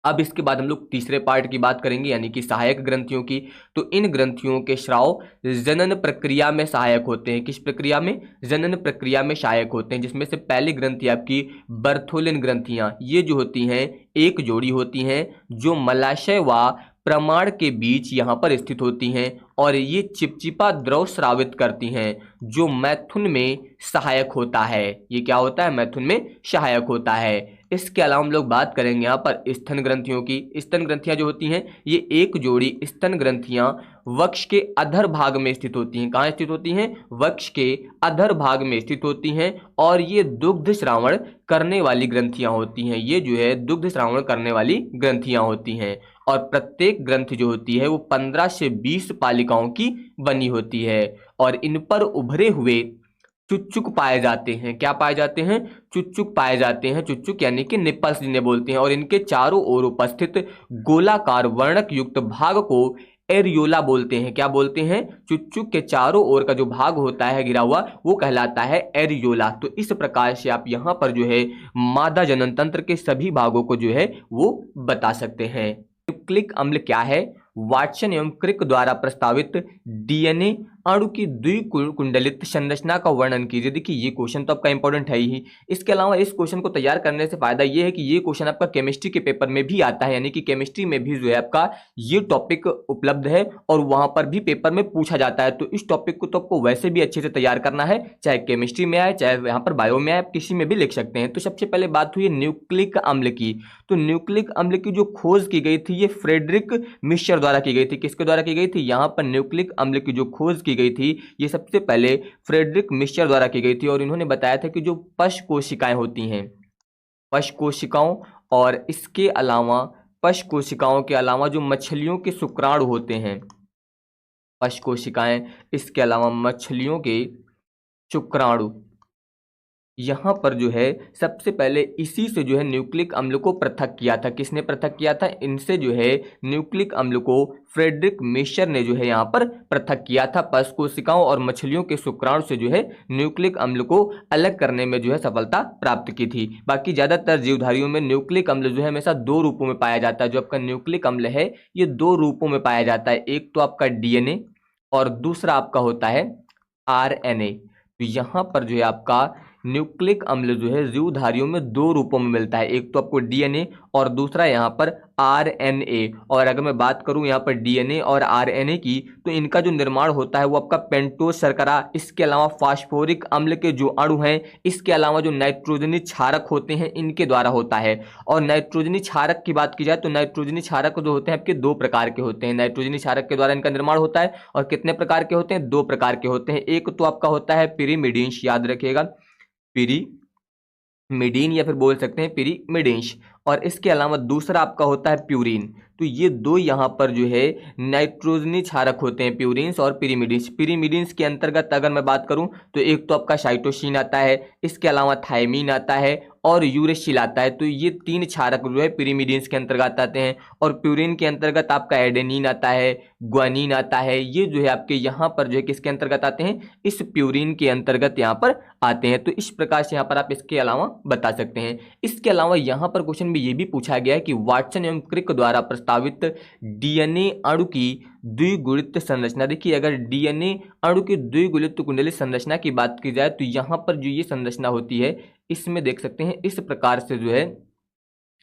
अब इसके बाद हम लोग तीसरे पार्ट की बात करेंगे यानी कि सहायक ग्रंथियों की। तो इन ग्रंथियों के स्राव जनन प्रक्रिया में सहायक होते हैं। किस प्रक्रिया में, जनन प्रक्रिया में सहायक होते हैं। जिसमें से पहली ग्रंथि आपकी बर्थोलिन ग्रंथियां, ये जो होती हैं एक जोड़ी होती हैं जो मलाशय व प्रमाण के बीच यहाँ पर स्थित होती हैं और ये चिपचिपा द्रव स्रावित करती हैं, जो मैथुन में सहायक होता है। ये क्या होता है, मैथुन में सहायक होता है। इसके अलावा हम लोग बात करेंगे यहाँ पर स्तन ग्रंथियों की। स्तन ग्रंथियां जो होती हैं ये एक जोड़ी स्तन ग्रंथियां वक्ष के अधर भाग में स्थित होती हैं। कहाँ स्थित होती हैं, वक्ष के अधर भाग में स्थित होती हैं और ये दुग्ध श्रावण करने वाली ग्रंथियां होती हैं। ये जो है दुग्ध श्रावण करने वाली ग्रंथियां होती हैं और प्रत्येक ग्रंथि जो होती है वो 15 से 20 पालिकाओं की बनी होती है और इन पर उभरे हुए चुच्चुक पाए जाते हैं। क्या पाए जाते हैं, चुच्चुक पाए जाते हैं। चुच्चुक यानी कि निपल्स जिन्हें बोलते हैं। और इनके चारों ओर उपस्थित गोलाकार वर्णक युक्त भाग को एरियोला बोलते हैं। क्या बोलते हैं, चुच्चुक के चारों ओर का जो भाग होता है घिरा हुआ वो कहलाता है एरियोला। तो इस प्रकार से आप यहाँ पर जो है मादा जनन तंत्र के सभी भागों को जो है वो बता सकते हैं। न्यूक्लिक अम्ल क्या है, वाटसन एवं क्रिक द्वारा प्रस्तावित डीएनए अणु की द्विकुंडलित संरचना का वर्णन कीजिए। देखिए ये क्वेश्चन तो आपका इंपॉर्टेंट है ही। इसके अलावा इस क्वेश्चन को तैयार करने से फायदा ये है कि ये क्वेश्चन आपका केमिस्ट्री के पेपर में भी आता है, यानी कि केमिस्ट्री में भी जो है आपका ये टॉपिक उपलब्ध है और वहां पर भी पेपर में पूछा जाता है। तो इस टॉपिक को तो आपको वैसे भी अच्छे से तैयार करना है, चाहे केमिस्ट्री में आए चाहे यहाँ पर बायो में आए, आप किसी में भी लिख सकते हैं। तो सबसे पहले बात हुई न्यूक्लिक अम्ल की। तो न्यूक्लिक अम्ल की जो खोज की गई थी ये फ्रेडरिक मिश्र द्वारा की गई थी। किसके द्वारा की गई थी? यहाँ पर न्यूक्लिक अम्ल की जो खोज की गई थी ये सबसे पहले फ्रेडरिक मिश्र द्वारा की गई थी और इन्होंने बताया था कि जो पश कोशिकाएं होती हैं, पश कोशिकाओं और इसके अलावा पश कोशिकाओं के अलावा जो मछलियों के शुक्राणु होते हैं, पश कोशिकाएं इसके अलावा मछलियों के शुक्राणु, यहाँ पर जो है सबसे पहले इसी से जो है न्यूक्लिक अम्ल को पृथक किया था। किसने पृथक किया था? इनसे जो है न्यूक्लिक अम्ल को फ्रेडरिक मिश्र ने जो है यहाँ पर पृथक किया था। पश कोशिकाओं और मछलियों के शुक्राणु से जो है न्यूक्लिक अम्ल को अलग करने में जो है सफलता प्राप्त की थी। बाकी ज्यादातर जीवधारियों में न्यूक्लिक अम्ल जो है हमेशा दो रूपों में पाया जाता है। जो आपका न्यूक्लिक अम्ल है ये दो रूपों में पाया जाता है, एक तो आपका डीएनए और दूसरा आपका होता है आरएनए। तो यहाँ पर जो है आपका न्यूक्लिक अम्ल जो है जीवधारियों में दो रूपों में मिलता है, एक तो आपको डीएनए और दूसरा यहाँ पर आरएनए। और अगर मैं बात करूँ यहाँ पर डीएनए और आरएनए की, तो इनका जो निर्माण होता है वो आपका पेंटोज शर्करा, इसके अलावा फास्फोरिक अम्ल के जो अणु हैं, इसके अलावा जो नाइट्रोजनी क्षारक होते हैं इनके द्वारा होता है। और नाइट्रोजनी क्षारक की बात की जाए तो नाइट्रोजनी क्षारक जो होते हैं आपके दो प्रकार के होते हैं। नाइट्रोजनी क्षारक के द्वारा इनका निर्माण होता है और कितने प्रकार के होते हैं? दो प्रकार के होते हैं। एक तो आपका होता है पिरिमिडिन्स, याद रखिएगा, पिरीमिडीन या फिर बोल सकते हैं पिरीमिडेंस, और इसके अलावा दूसरा आपका होता है प्यूरिन। तो ये दो यहाँ पर जो है नाइट्रोजनी क्षारक होते हैं, प्यूरिन्स और पिरीमिडिन्स। पिरीमिडिन्स के अंतर्गत अगर मैं बात करूं तो एक तो आपका साइटोसिन आता है, इसके अलावा थायमीन आता है और यूरेसिल आता है। तो ये तीन क्षारक जो है पिरीमिडिन्स के अंतर्गत आते हैं। और प्यूरिन के अंतर्गत आपका एडेनिन आता है, ग्वानिन आता है। ये जो है आपके यहाँ पर जो है किसके अंतर्गत आते हैं? इस प्यूरिन के अंतर्गत यहाँ पर आते हैं। तो इस प्रकार से यहाँ पर आप इसके अलावा बता सकते हैं। इसके अलावा यहाँ पर क्वेश्चन में ये भी पूछा गया है कि वाटसन एवं क्रिक द्वारा प्रस्तावित डीएनए अणु की द्विगुणित संरचना। देखिए अगर डीएनए अणु की द्विगुणित कुंडलित संरचना की बात की जाए तो यहाँ पर जो ये संरचना होती है इसमें देख सकते हैं इस प्रकार से जो है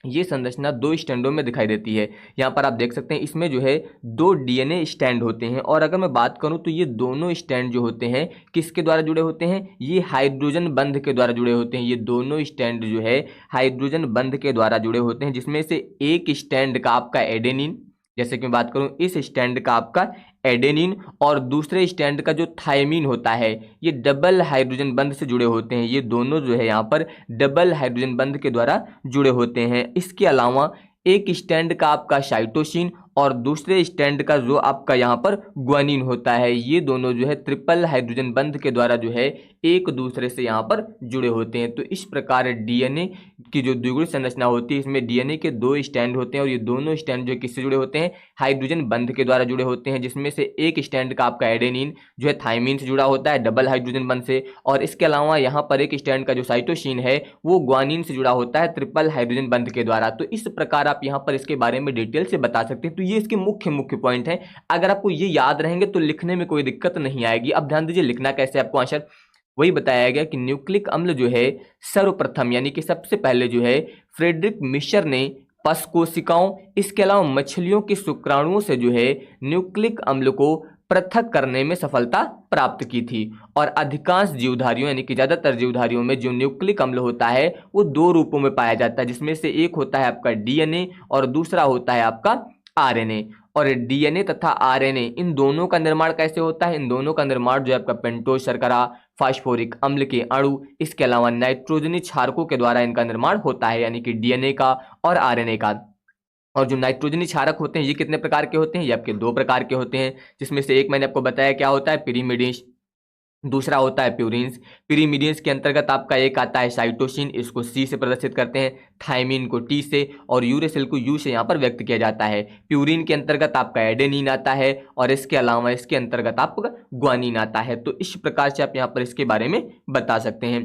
ये संरचना दो स्टैंडों में दिखाई देती है। यहाँ पर आप देख सकते हैं इसमें जो है दो डीएनए स्टैंड होते हैं और अगर मैं बात करूँ तो ये दोनों स्टैंड जो होते हैं किसके द्वारा जुड़े होते हैं? ये हाइड्रोजन बंध के द्वारा जुड़े होते हैं। ये दोनों स्टैंड जो है हाइड्रोजन बंध के द्वारा जुड़े होते हैं, जिसमें से एक स्टैंड का आपका एडेनिन, जैसे कि मैं बात करूं इस स्टैंड का आपका एडेनिन और दूसरे स्टैंड का जो थायमीन होता है ये डबल हाइड्रोजन बंध से जुड़े होते हैं। ये दोनों जो है यहाँ पर डबल हाइड्रोजन बंध के द्वारा जुड़े होते हैं। इसके अलावा एक स्टैंड का आपका साइटोसिन और दूसरे स्टैंड का जो आपका यहाँ पर ग्वानिन होता है, ये दोनों जो है ट्रिपल हाइड्रोजन बंध के द्वारा जो है एक दूसरे से यहाँ पर जुड़े होते हैं। तो इस प्रकार डीएनए की जो द्विगुणित संरचना होती है इसमें डीएनए के दो स्टैंड होते हैं और ये दोनों स्टैंड जो किससे जुड़े होते हैं? हाइड्रोजन बंध के द्वारा जुड़े होते हैं, जिसमें से एक स्टैंड का आपका एडेनिन जो है थायमीन से जुड़ा होता है डबल हाइड्रोजन बंध से, और इसके अलावा यहाँ पर एक स्टैंड का जो साइटोसिन है वो ग्वानिन से जुड़ा होता है ट्रिपल हाइड्रोजन बंध के द्वारा। तो इस प्रकार आप यहाँ पर इसके बारे में डिटेल से बता सकते हैं। तो ये इसके मुख्य पॉइंट है। अगर आपको ये याद रहेंगे तो लिखने में कोई दिक्कत नहीं आएगी। अब ध्यान दीजिए लिखना कैसे आपको आंसर वही बताया गया कि न्यूक्लिक अम्ल जो है सर्वप्रथम यानी कि सबसे पहले जो है फ्रेडरिक मिश्र ने पश कोशिकाओं इसके अलावा मछलियों के शुक्राणुओं से जो है न्यूक्लिक अम्ल को पृथक करने में सफलता प्राप्त की थी। और अधिकांश जीवधारियों यानी कि ज्यादातर जीवधारियों में जो न्यूक्लिक अम्ल होता है वो दो रूपों में पाया जाता है, जिसमें से एक होता है आपका डीएनए और दूसरा होता है आपका आरएनए। और डीएनए तथा आरएनए इन दोनों का निर्माण कैसे होता है? इन दोनों का निर्माण जो है आपका पेंटोज शर्करा, फास्फोरिक अम्ल के अणु, इसके अलावा नाइट्रोजनी क्षारकों के द्वारा इनका निर्माण होता है, यानी कि डीएनए का और आरएनए का। और जो नाइट्रोजनी क्षारक होते हैं ये कितने प्रकार के होते हैं? ये आपके दो प्रकार के होते हैं, जिसमें से एक मैंने आपको बताया क्या होता है? पिरीमिडिन्स, दूसरा होता है प्यूरिन्स। पिरीमिडिन्स के अंतर्गत आपका एक आता है साइटोसिन, इसको सी से प्रदर्शित करते हैं, थायमीन को टी से और यूरेसिल को यू से यहाँ पर व्यक्त किया जाता है। प्यूरिन के अंतर्गत आपका एडेनिन आता है और इसके अलावा इसके अंतर्गत आपका ग्वानिन आता है। तो इस प्रकार से आप यहाँ पर इसके बारे में बता सकते हैं।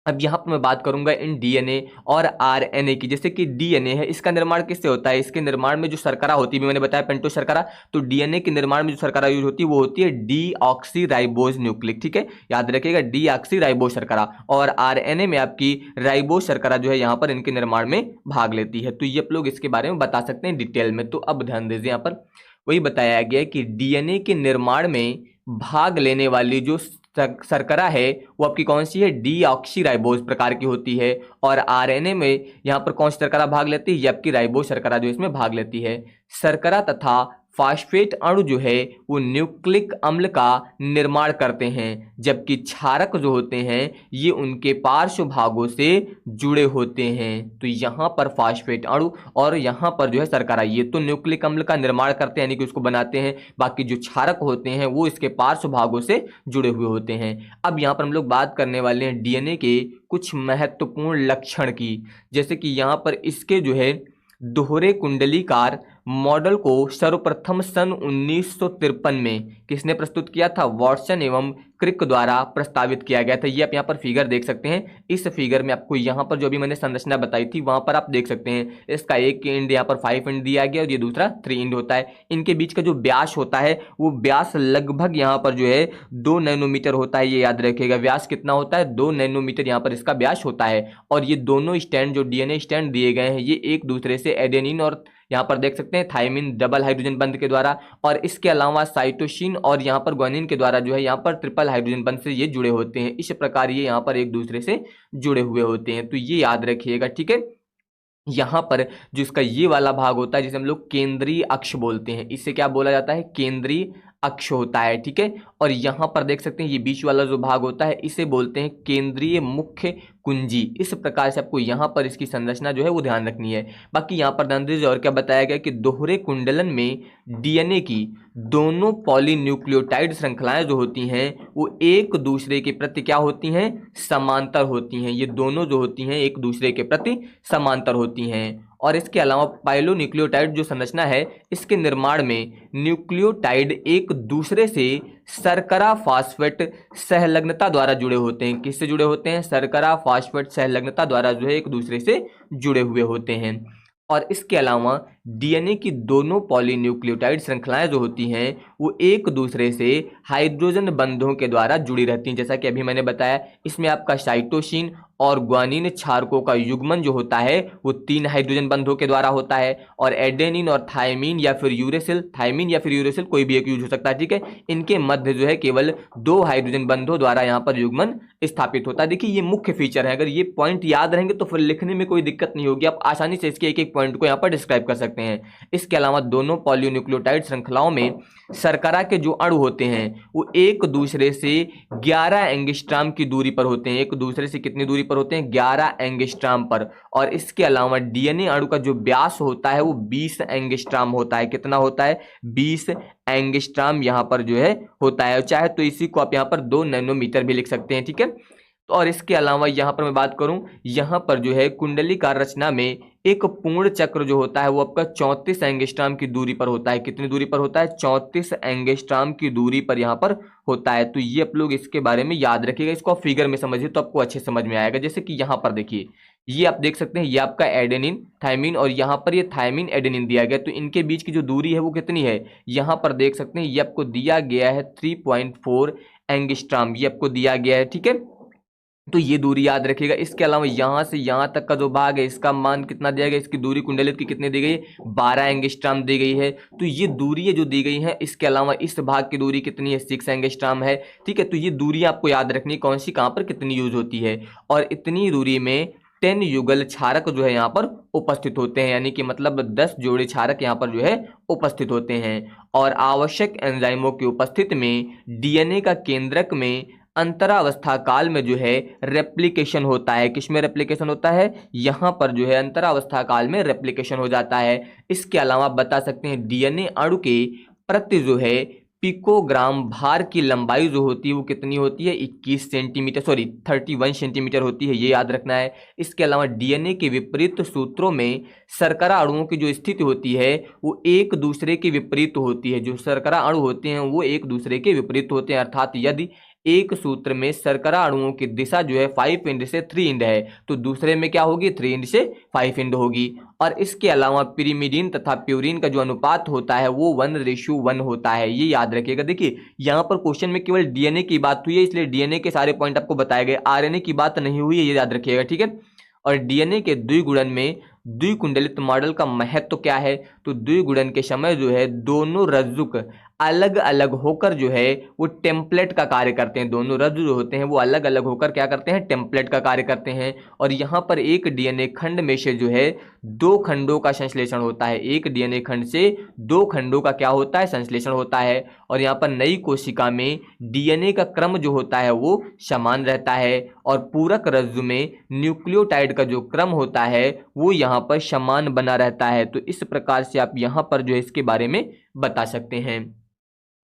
अब यहाँ पर मैं बात करूंगा इन डीएनए और आरएनए की। जैसे कि डीएनए है, इसका निर्माण किससे होता है? इसके निर्माण में जो शर्करा होती है, मैंने बताया पेंटो शर्करा, तो डीएनए के निर्माण में जो शर्करा यूज होती है वो होती है डीऑक्सीराइबोज न्यूक्लिक। ठीक है, याद रखिएगा डीऑक्सीराइबोज शर्करा। और आरएनए में आपकी राइबोज शर्करा जो है यहाँ पर इनके निर्माण में भाग लेती है। तो ये आप लोग इसके बारे में बता सकते हैं डिटेल में। तो अब ध्यान दीजिए, यहाँ पर वही बताया गया है कि डीएनए के निर्माण में भाग लेने वाली जो शर्करा है वो आपकी कौन सी है? डीऑक्सीराइबोज प्रकार की होती है। और आरएनए में यहाँ पर कौन सी शर्करा भाग लेती है? ये आपकी राइबोज शर्करा जो इसमें भाग लेती है। शर्करा तथा फास्फेट अणु जो है वो न्यूक्लिक अम्ल का निर्माण करते हैं, जबकि क्षारक जो होते हैं ये उनके पार्श्व भागों से जुड़े होते हैं। तो यहाँ पर फास्फेट अणु और यहाँ पर जो है शर्करा, ये तो न्यूक्लिक अम्ल का निर्माण करते हैं यानी कि उसको बनाते हैं, बाकी जो क्षारक होते हैं वो इसके पार्श्व भागों से जुड़े हुए होते हैं। अब यहाँ पर हम लोग बात करने वाले हैं डीएनए के कुछ महत्वपूर्ण लक्षण की। जैसे कि यहाँ पर इसके जो है दोहरे कुंडलीकार मॉडल को सर्वप्रथम सन 1953 में किसने प्रस्तुत किया था? वॉटसन एवं क्रिक द्वारा प्रस्तावित किया गया था। ये आप यहाँ पर फिगर देख सकते हैं। इस फिगर में आपको यहाँ पर जो भी मैंने संरचना बताई थी वहां पर आप देख सकते हैं, इसका एक एंड यहाँ पर 5 एंड दिया गया और ये दूसरा 3 एंड होता है। इनके बीच का जो व्यास होता है वो व्यास लगभग यहाँ पर जो है 2 नैनोमीटर होता है। ये याद रखिएगा, व्यास कितना होता है? 2 नैनोमीटर यहाँ पर इसका व्यास होता है। और ये दोनों स्टैंड जो डीएनए स्टैंड दिए गए हैं ये एक दूसरे से एडेनिन और यहाँ पर देख सकते हैं थाइमिन डबल हाइड्रोजन बंध के द्वारा, और इसके अलावा साइटोसिन और यहाँ पर ग्वानिन के द्वारा जो है यहाँ पर ट्रिपल हाइड्रोजन बंध से ये जुड़े होते हैं। इस प्रकार ये यहाँ पर एक दूसरे से जुड़े हुए होते हैं। तो ये याद रखिएगा, ठीक है। यहाँ पर जो इसका ये वाला भाग होता है जिसे हम लोग केंद्रीय अक्ष बोलते हैं, इससे क्या बोला जाता है? केंद्रीय अक्ष होता है, ठीक है। और यहाँ पर देख सकते हैं ये बीच वाला जो भाग होता है इसे बोलते हैं केंद्रीय मुख्य कुंजी। इस प्रकार से आपको यहाँ पर इसकी संरचना जो है वो ध्यान रखनी है। बाकी यहाँ पर ध्यान दीजिए और क्या बताया गया कि दोहरे कुंडलन में डीएनए की दोनों पॉलीन्यूक्लियोटाइड श्रृंखलाएं जो होती हैं वो एक दूसरे के प्रति क्या होती हैं? समांतर होती हैं। ये दोनों जो होती हैं एक दूसरे के प्रति समांतर होती हैं। और इसके अलावा पाइलोन्यूक्लियोटाइड जो संरचना है इसके निर्माण में न्यूक्लियोटाइड एक दूसरे से शर्करा फास्फेट सहलग्नता द्वारा जुड़े होते हैं। किससे जुड़े होते हैं? शर्करा फास्फेट सहलग्नता द्वारा जो है एक दूसरे से जुड़े हुए होते हैं। और इसके अलावा डीएनए की दोनों पॉलीन्यूक्लियोटाइड श्रृंखलाएं जो होती हैं वो एक दूसरे से हाइड्रोजन बंधों के द्वारा जुड़ी रहती हैं। जैसा कि अभी मैंने बताया, इसमें आपका साइटोसिन और ग्वानिन क्षारकों का युग्मन जो होता है वो 3 हाइड्रोजन बंधों के द्वारा होता है। और एडेनिन और थाइमिन या फिर यूरेसिल, थाइमिन या फिर यूरेसिल कोई भी एक यूज हो सकता है, ठीक है। इनके मध्य जो है केवल 2 हाइड्रोजन बंधों द्वारा यहाँ पर युग्मन स्थापित होता है। देखिए ये मुख्य फीचर है, अगर ये पॉइंट याद रहेंगे तो फिर लिखने में कोई दिक्कत नहीं होगी, आप आसानी से इसके एक एक पॉइंट को यहाँ पर डिस्क्राइब कर सकते हैं। इसके अलावा दोनों पॉलीन्यूक्लियोटाइड श्रृंखलाओं में शर्करा के जो अणु होते हैं वो एक दूसरे से 11 एंगस्ट्राम की दूरी पर होते हैं। एक दूसरे से कितनी दूरी पर होते हैं? 11 एंगस्ट्राम पर। और इसके अलावा डीएनए अणु का जो व्यास होता है वो 20 एंगस्ट्राम होता है। कितना होता है? 20 एंगस्ट्राम यहाँ पर जो है होता है। चाहे तो इसी को आप यहाँ पर 2 नैनोमीटर भी लिख सकते हैं, ठीक है। तो और इसके अलावा यहाँ पर मैं बात करूं, यहाँ पर जो है कुंडलीकार रचना में एक पूर्ण चक्र जो होता है वो आपका 34 एंगस्ट्राम की दूरी पर होता है। कितनी दूरी पर होता है? 34 एंगस्ट्राम की दूरी पर यहाँ पर होता है। तो ये आप लोग इसके बारे में याद रखिएगा, इसको आप फिगर में समझिए तो आपको अच्छे समझ में आएगा। जैसे कि यहाँ पर देखिए, ये आप देख सकते हैं, ये आपका एडेनिन थाइमिन और यहाँ पर ये थाइमिन एडेनिन दिया गया। तो इनके बीच की जो दूरी है वो कितनी है? यहाँ पर देख सकते हैं ये आपको दिया गया है 3.4 एंगस्ट्राम, ये आपको दिया गया है, ठीक है। तो ये दूरी याद रखिएगा। इसके अलावा यहाँ से यहाँ तक का जो भाग है इसका मान कितना दिया गया? इसकी दूरी कुंडलित की कितनी दी गई है? 12 एंगस्ट्राम दी गई है। तो ये दूरी है जो दी गई है। इसके अलावा इस भाग की दूरी कितनी है? 6 एंगस्ट्राम है, ठीक है। तो ये दूरी आपको याद रखनी, कौन सी कहाँ पर कितनी यूज होती है। और इतनी दूरी में 10 युगल क्षारक जो है यहाँ पर उपस्थित होते हैं, यानी कि मतलब 10 जोड़े क्षारक यहाँ पर जो है उपस्थित होते हैं। और आवश्यक एंजाइमों की उपस्थिति में डीएनए का केंद्रक में अंतरावस्था काल में जो है रेप्लिकेशन होता है। किसमें रेप्लिकेशन होता है? यहाँ पर जो है अंतरावस्था काल में रेप्लिकेशन हो जाता है। इसके अलावा आप बता सकते हैं डीएनए अणु के प्रति जो है पिकोग्राम भार की लंबाई जो होती है वो कितनी होती है? 21 सेंटीमीटर, सॉरी 31 सेंटीमीटर होती है, ये याद रखना है। इसके अलावा डीएनए के विपरीत सूत्रों में शर्करा अणुओं की जो स्थिति होती है वो एक दूसरे के विपरीत होती है। जो शर्करा अणु होते हैं वो एक दूसरे के विपरीत होते हैं, अर्थात यदि एक सूत्र में शर्करा अणुओं की दिशा जो है 5 इंड से 3 इंड है, तो दूसरे में क्या होगी 3 इंड से 5 इंड होगी। और इसके अलावा पिरिमिडीन तथा प्यूरिन का जो अनुपात होता है वो 1:1 होता है, ये याद रखिएगा। देखिए यहाँ पर क्वेश्चन में केवल डीएनए की बात हुई है, इसलिए डीएनए के सारे पॉइंट आपको बताए गए, आरएनए की बात नहीं हुई है, ये याद रखिएगा, ठीक है। और डीएनए के द्विगुणन में द्विकुंडलित मॉडल का महत्व क्या है, तो द्विगुणन के समय जो है दोनों रज्जुक अलग अलग होकर जो है वो टेम्पलेट का कार्य करते हैं। दोनों रज्जु जो होते हैं वो अलग अलग होकर क्या करते हैं, टेम्पलेट का कार्य करते हैं। और यहाँ पर एक डीएनए खंड में से जो है 2 खंडों का संश्लेषण होता है, एक डीएनए खंड से 2 खंडों का क्या होता है, संश्लेषण होता है। और यहाँ पर नई कोशिका में डीएनए का क्रम जो होता है वो समान रहता है, और पूरक रज्जु में न्यूक्लियोटाइड का जो क्रम होता है वो यहाँ पर समान बना रहता है। तो इस प्रकार से आप यहाँ पर जो है इसके बारे में बता सकते हैं।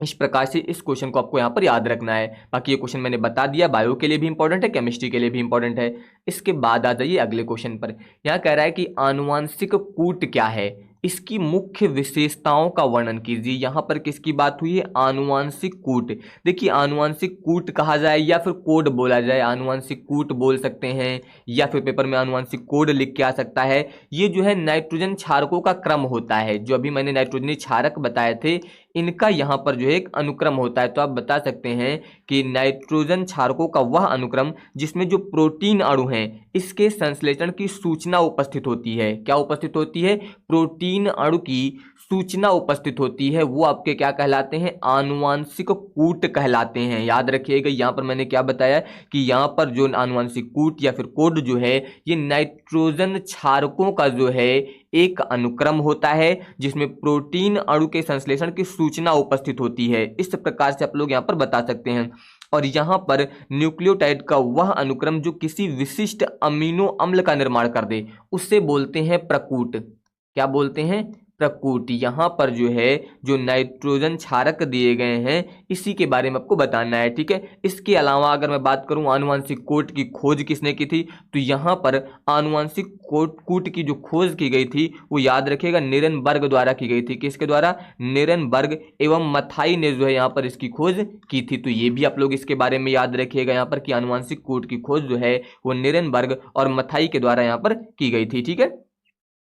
इस प्रकार से इस क्वेश्चन को आपको यहाँ पर याद रखना है। बाकी ये क्वेश्चन मैंने बता दिया, बायो के लिए भी इंपॉर्टेंट है, केमिस्ट्री के लिए भी इंपॉर्टेंट है। इसके बाद आ जाइए अगले क्वेश्चन पर। यहाँ कह रहा है कि आनुवांशिक कूट क्या है, इसकी मुख्य विशेषताओं का वर्णन कीजिए। यहाँ पर किसकी बात हुई है, आनुवांशिक कूट। देखिए आनुवांशिक कूट कहा जाए या फिर कोड बोला जाए, आनुवांशिक कूट बोल सकते हैं या फिर पेपर में आनुवांशिक कोड लिख के आ सकता है। ये जो है नाइट्रोजन क्षारकों का क्रम होता है, जो अभी मैंने नाइट्रोजनी क्षारक बताए थे इनका यहाँ पर जो है एक अनुक्रम होता है। तो आप बता सकते हैं कि नाइट्रोजन क्षारकों का वह अनुक्रम जिसमें जो प्रोटीन अणु हैं इसके संश्लेषण की सूचना उपस्थित होती है। क्या उपस्थित होती है, प्रोटीन अणु की सूचना उपस्थित होती है, वो आपके क्या कहलाते हैं, आनुवांशिक कूट कहलाते हैं। याद रखिएगा यहाँ पर मैंने क्या बताया कि यहाँ पर जो आनुवांशिक कूट या फिर कोड जो है ये नाइट्रोजन क्षारकों का जो है एक अनुक्रम होता है जिसमें प्रोटीन अणु के संश्लेषण की सूचना उपस्थित होती है। इस प्रकार से आप लोग यहाँ पर बता सकते हैं। और यहाँ पर न्यूक्लियोटाइड का वह अनुक्रम जो किसी विशिष्ट अमीनो अम्ल का निर्माण कर दे उससे बोलते हैं प्रकूट। क्या बोलते हैं, प्रकूट। यहाँ पर जो है जो नाइट्रोजन क्षारक दिए गए हैं इसी के बारे में आपको बताना है, ठीक है। इसके अलावा अगर मैं बात करूं आनुवांशिक कूट की खोज किसने की थी, तो यहाँ पर आनुवांशिक कूट की जो खोज की गई थी वो याद रखिएगा निरेनबर्ग द्वारा की गई थी। किसके द्वारा, निरेनबर्ग एवं मथाई ने जो है यहाँ पर इसकी खोज की थी। तो ये भी आप लोग इसके बारे में याद रखिएगा यहाँ पर कि आनुवांशिक कूट की खोज जो है वो निरेनबर्ग और मथाई के द्वारा यहाँ पर की गई थी, ठीक है।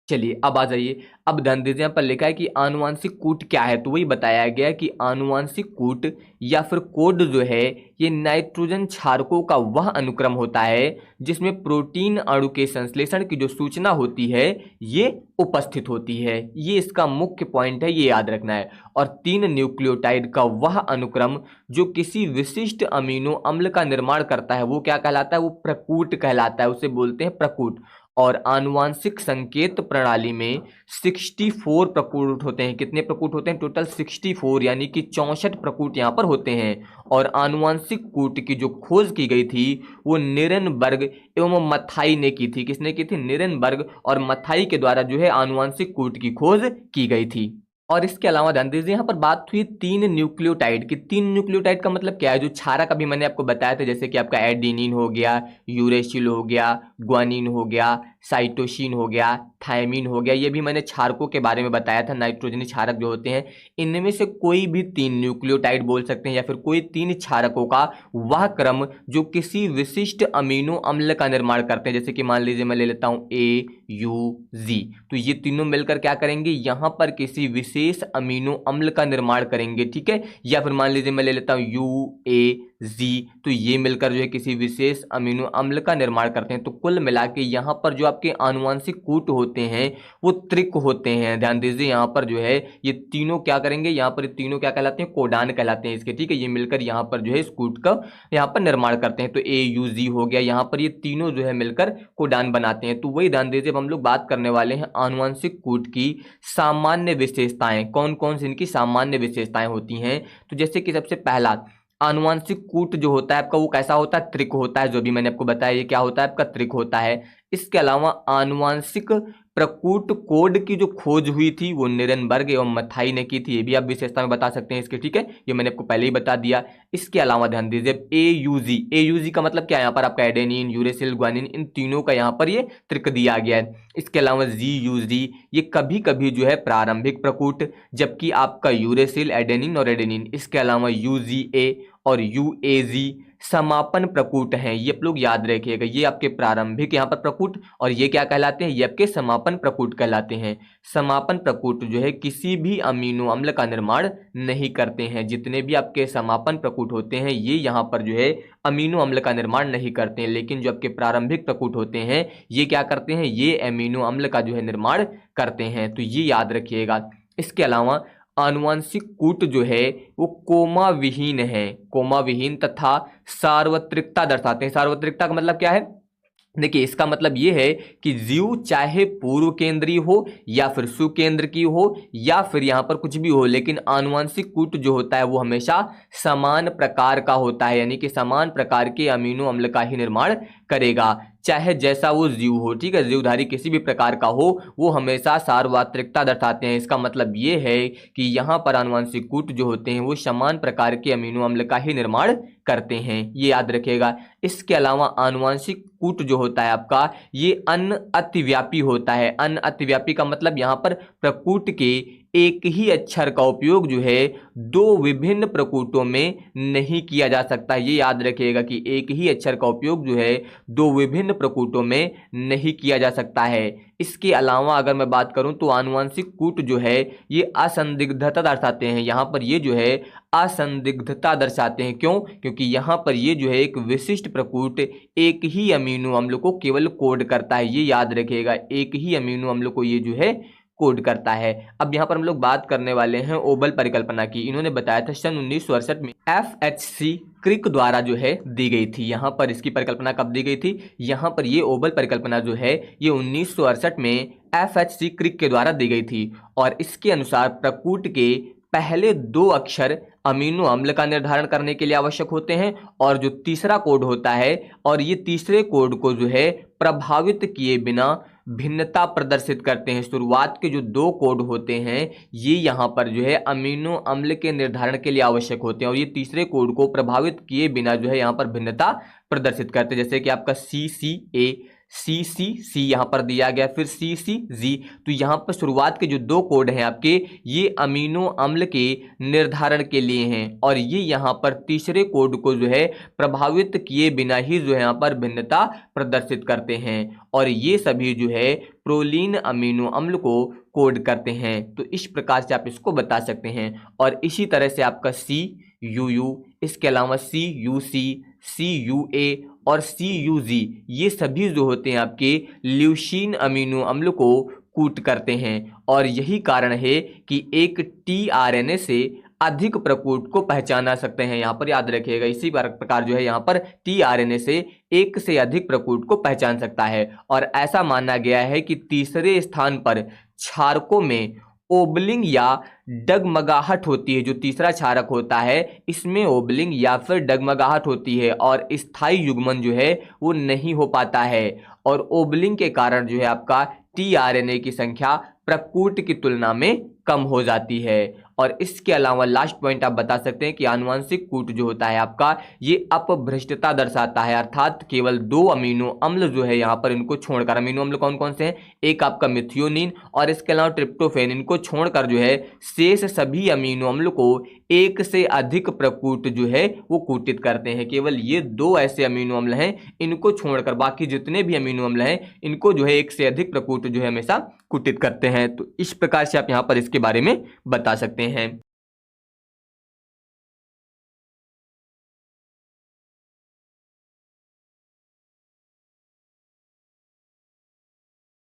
चलिए अब आ जाइए, अब ध्यान दीजिए यहाँ पर लिखा है कि आनुवांशिक कूट क्या है, तो वही बताया गया कि आनुवांशिक कूट या फिर कोड जो है ये नाइट्रोजन क्षारकों का वह अनुक्रम होता है जिसमें प्रोटीन अणु के संश्लेषण की जो सूचना होती है ये उपस्थित होती है। ये इसका मुख्य पॉइंट है, ये याद रखना है। और 3 न्यूक्लियोटाइड का वह अनुक्रम जो किसी विशिष्ट अमीनो अम्ल का निर्माण करता है वो क्या कहलाता है, वो प्रकूट कहलाता है, उसे बोलते हैं प्रकूट। और आनुवांशिक संकेत प्रणाली में 64 प्रकूट होते हैं। कितने प्रकूट होते हैं, टोटल 64, यानी कि 64 प्रकूट यहाँ पर होते हैं। और आनुवांशिक कूट की जो खोज की गई थी वो निरेनबर्ग एवं मथाई ने की थी। किसने की थी, निरेनबर्ग और मथाई के द्वारा जो है आनुवांशिक कूट की खोज की गई थी। और इसके अलावा ध्यान दीजिए यहाँ पर बात हुई 3 न्यूक्लियोटाइड की। 3 न्यूक्लियोटाइड का मतलब क्या है, जो क्षारक अभी मैंने आपको बताया था, जैसे कि आपका एडेनिन हो गया, यूरेसिल हो गया, ग्वानिन हो गया, साइटोसिन हो गया, थायमिन हो गया, ये भी मैंने क्षारकों के बारे में बताया था। नाइट्रोजनी क्षारक जो होते हैं इनमें से कोई भी 3 न्यूक्लियोटाइड बोल सकते हैं या फिर कोई 3 क्षारकों का वह क्रम जो किसी विशिष्ट अमीनो अम्ल का निर्माण करते हैं। जैसे कि मान लीजिए मैं ले लेता हूं AUG, तो ये तीनों मिलकर क्या करेंगे, यहां पर किसी विशेष अमीनो अम्ल का निर्माण करेंगे, ठीक है। या फिर मान लीजिए मैं ले लेता हूं UAG, तो ये मिलकर जो है किसी विशेष अमीनो अम्ल का निर्माण करते हैं। तो कुल मिला के यहाँ पर जो आपके आनुवांशिक कूट होते हैं वो त्रिक होते हैं। ध्यान दीजिए यहाँ पर जो है ये तीनों क्या करेंगे, यहाँ पर ये तीनों क्या कहलाते हैं, कोडान कहलाते हैं इसके, ठीक है। ये मिलकर यहाँ पर जो है इस कूट का यहाँ पर निर्माण करते हैं। तो AUG हो गया, यहाँ पर ये तीनों जो है मिलकर कोडान बनाते हैं। तो वही ध्यान दीजिए, अब हम लोग बात करने वाले हैं आनुवांशिक कूट की सामान्य विशेषताएं। कौन कौन सी इनकी सामान्य विशेषताएं होती हैं, तो जैसे कि सबसे पहला आनुवांशिक कूट जो होता है आपका वो कैसा होता है, त्रिक होता है। जो भी मैंने आपको बताया ये क्या होता है आपका, त्रिक होता है। इसके अलावा आनुवांशिक प्रकूट कोड की जो खोज हुई थी वो निरेनबर्ग एवं मथाई ने की थी। ये भी आप विशेषता में बता सकते हैं इसके, ठीक है। ये मैंने आपको पहले ही बता दिया। इसके अलावा ध्यान दीजिए AUG का मतलब क्या है, यहाँ पर आपका एडेनिन, यूरेसिल, ग्वानिन, इन तीनों का यहाँ पर ये त्रिक दिया गया है। इसके अलावा GUG ये कभी कभी जो है प्रारंभिक प्रकूट, जबकि आपका यूरेसिल, एडेनिन और एडेनिन। इसके अलावा UGA और UAG समापन प्रकूट हैं। ये आप लोग याद रखिएगा, ये आपके प्रारंभिक यहाँ पर प्रकूट और ये क्या कहलाते हैं, ये आपके समापन प्रकूट कहलाते हैं। समापन प्रकूट जो है किसी भी अमीनो अम्ल का निर्माण नहीं करते हैं। जितने भी आपके समापन प्रकूट होते हैं ये यहाँ पर जो है अमीनो अम्ल का निर्माण नहीं करते हैं, लेकिन जो आपके प्रारंभिक प्रकूट होते हैं ये क्या करते हैं, ये अमीनो अम्ल का जो है निर्माण करते हैं। तो ये याद रखिएगा। इसके अलावा आनुवंशिक कूट जो है वो कोमा विहीन है, कोमा विहीन तथा सार्वत्रिकता दर्शाते हैं। सार्वत्रिकता का मतलब क्या है, देखिए इसका मतलब ये है कि जीव चाहे पूर्व केंद्रीय हो या फिर सुकेंद्र की हो या फिर यहाँ पर कुछ भी हो, लेकिन आनुवंशिक कूट जो होता है वो हमेशा समान प्रकार का होता है, यानी कि समान प्रकार के अमीनो अम्ल का ही निर्माण करेगा, चाहे जैसा वो जीव हो। ठीक है, जीवधारी किसी भी प्रकार का हो वो हमेशा सार्वत्रिकता दर्शाते हैं। इसका मतलब ये है कि यहाँ पर आनुवंशिक कूट जो होते हैं वो समान प्रकार के अमीनो अम्ल का ही निर्माण करते हैं, ये याद रखिएगा। इसके अलावा आनुवंशिक कूट जो होता है आपका ये अन अतिव्यापी होता है। अन अतिव्यापी का मतलब यहाँ पर प्रकूट के एक ही अक्षर का उपयोग जो है दो विभिन्न प्रकूटों में नहीं किया जा सकता। ये याद रखिएगा कि एक ही अक्षर का उपयोग जो है दो विभिन्न प्रकूटों में नहीं किया जा सकता है। इसके अलावा अगर मैं बात करूं तो आनुवंशिक कूट जो है ये असंदिग्धता दर्शाते हैं। यहाँ पर ये जो है असंदिग्धता दर्शाते हैं। क्यों? क्योंकि यहाँ पर ये जो है एक विशिष्ट प्रकूट एक ही अमीनो अम्ल को केवल कोड करता है। ये याद रखिएगा, एक ही अमीनो अम्ल को ये जो है कोड करता है। अब यहाँ पर हम लोग बात करने वाले हैं ओबल परिकल्पना की। इन्होंने बताया था सन 1968 में FHC क्रिक द्वारा जो है दी गई थी। यहाँ पर इसकी परिकल्पना कब दी गई थी, यहाँ पर ये ओबल परिकल्पना जो है ये 1968 में FHC क्रिक के द्वारा दी गई थी और इसके अनुसार प्रकूट के पहले दो अक्षर अमीनो अम्ल का निर्धारण करने के लिए आवश्यक होते हैं और जो तीसरा कोड होता है और ये तीसरे कोड को जो है प्रभावित किए बिना भिन्नता प्रदर्शित करते हैं। शुरुआत के जो दो कोड होते हैं ये यहाँ पर जो है अमीनो अम्ल के निर्धारण के लिए आवश्यक होते हैं और ये तीसरे कोड को प्रभावित किए बिना जो है यहाँ पर भिन्नता प्रदर्शित करते हैं। जैसे कि आपका CCA, CCC यहाँ पर दिया गया, फिर CCG। तो यहाँ पर शुरुआत के जो दो कोड हैं आपके ये अमीनो अम्ल के निर्धारण के लिए हैं और ये यहाँ पर तीसरे कोड को जो है प्रभावित किए बिना ही जो है यहाँ पर भिन्नता प्रदर्शित करते हैं और ये सभी जो है प्रोलीन अमीनो अम्ल को कोड करते हैं। तो इस प्रकार से आप इसको बता सकते हैं और इसी तरह से आपका CUU, इसके अलावा CUC, CUA और CUG ये सभी जो होते हैं आपके ल्यूसीन अमीनो अम्ल को कूट करते हैं और यही कारण है कि एक tRNA से अधिक प्रकूट को पहचाना सकते हैं। यहाँ पर याद रखिएगा, इसी प्रकार जो है यहाँ पर tRNA से एक से अधिक प्रकूट को पहचान सकता है और ऐसा माना गया है कि तीसरे स्थान पर क्षारकों में ओबलिंग या डगमगाहट होती है। जो तीसरा क्षारक होता है इसमें ओबलिंग या फिर डगमगाहट होती है और स्थायी युग्मन जो है वो नहीं हो पाता है और ओबलिंग के कारण जो है आपका tRNA की संख्या प्रकूट की तुलना में कम हो जाती है। और इसके अलावा लास्ट पॉइंट आप बता सकते हैं कि आनुवंशिक कूट जो होता है आपका ये अपभ्रष्टता दर्शाता है, अर्थात केवल दो अमीनो अम्ल जो है यहाँ पर इनको छोड़कर, अमीनो अम्ल कौन कौन से हैं, एक आपका मिथियोनिन और इसके अलावा ट्रिप्टोफेन, इनको छोड़कर जो है शेष सभी अमीनो अम्ल को एक से अधिक प्रकूट जो है वो कूटित करते हैं। केवल ये दो ऐसे अमीनो अम्ल हैं, इनको छोड़कर बाकी जितने भी अमीनो अम्ल हैं इनको जो है एक से अधिक प्रकूट जो है हमेशा कूटित करते हैं। तो इस प्रकार से आप यहाँ पर इसके बारे में बता सकते हैं।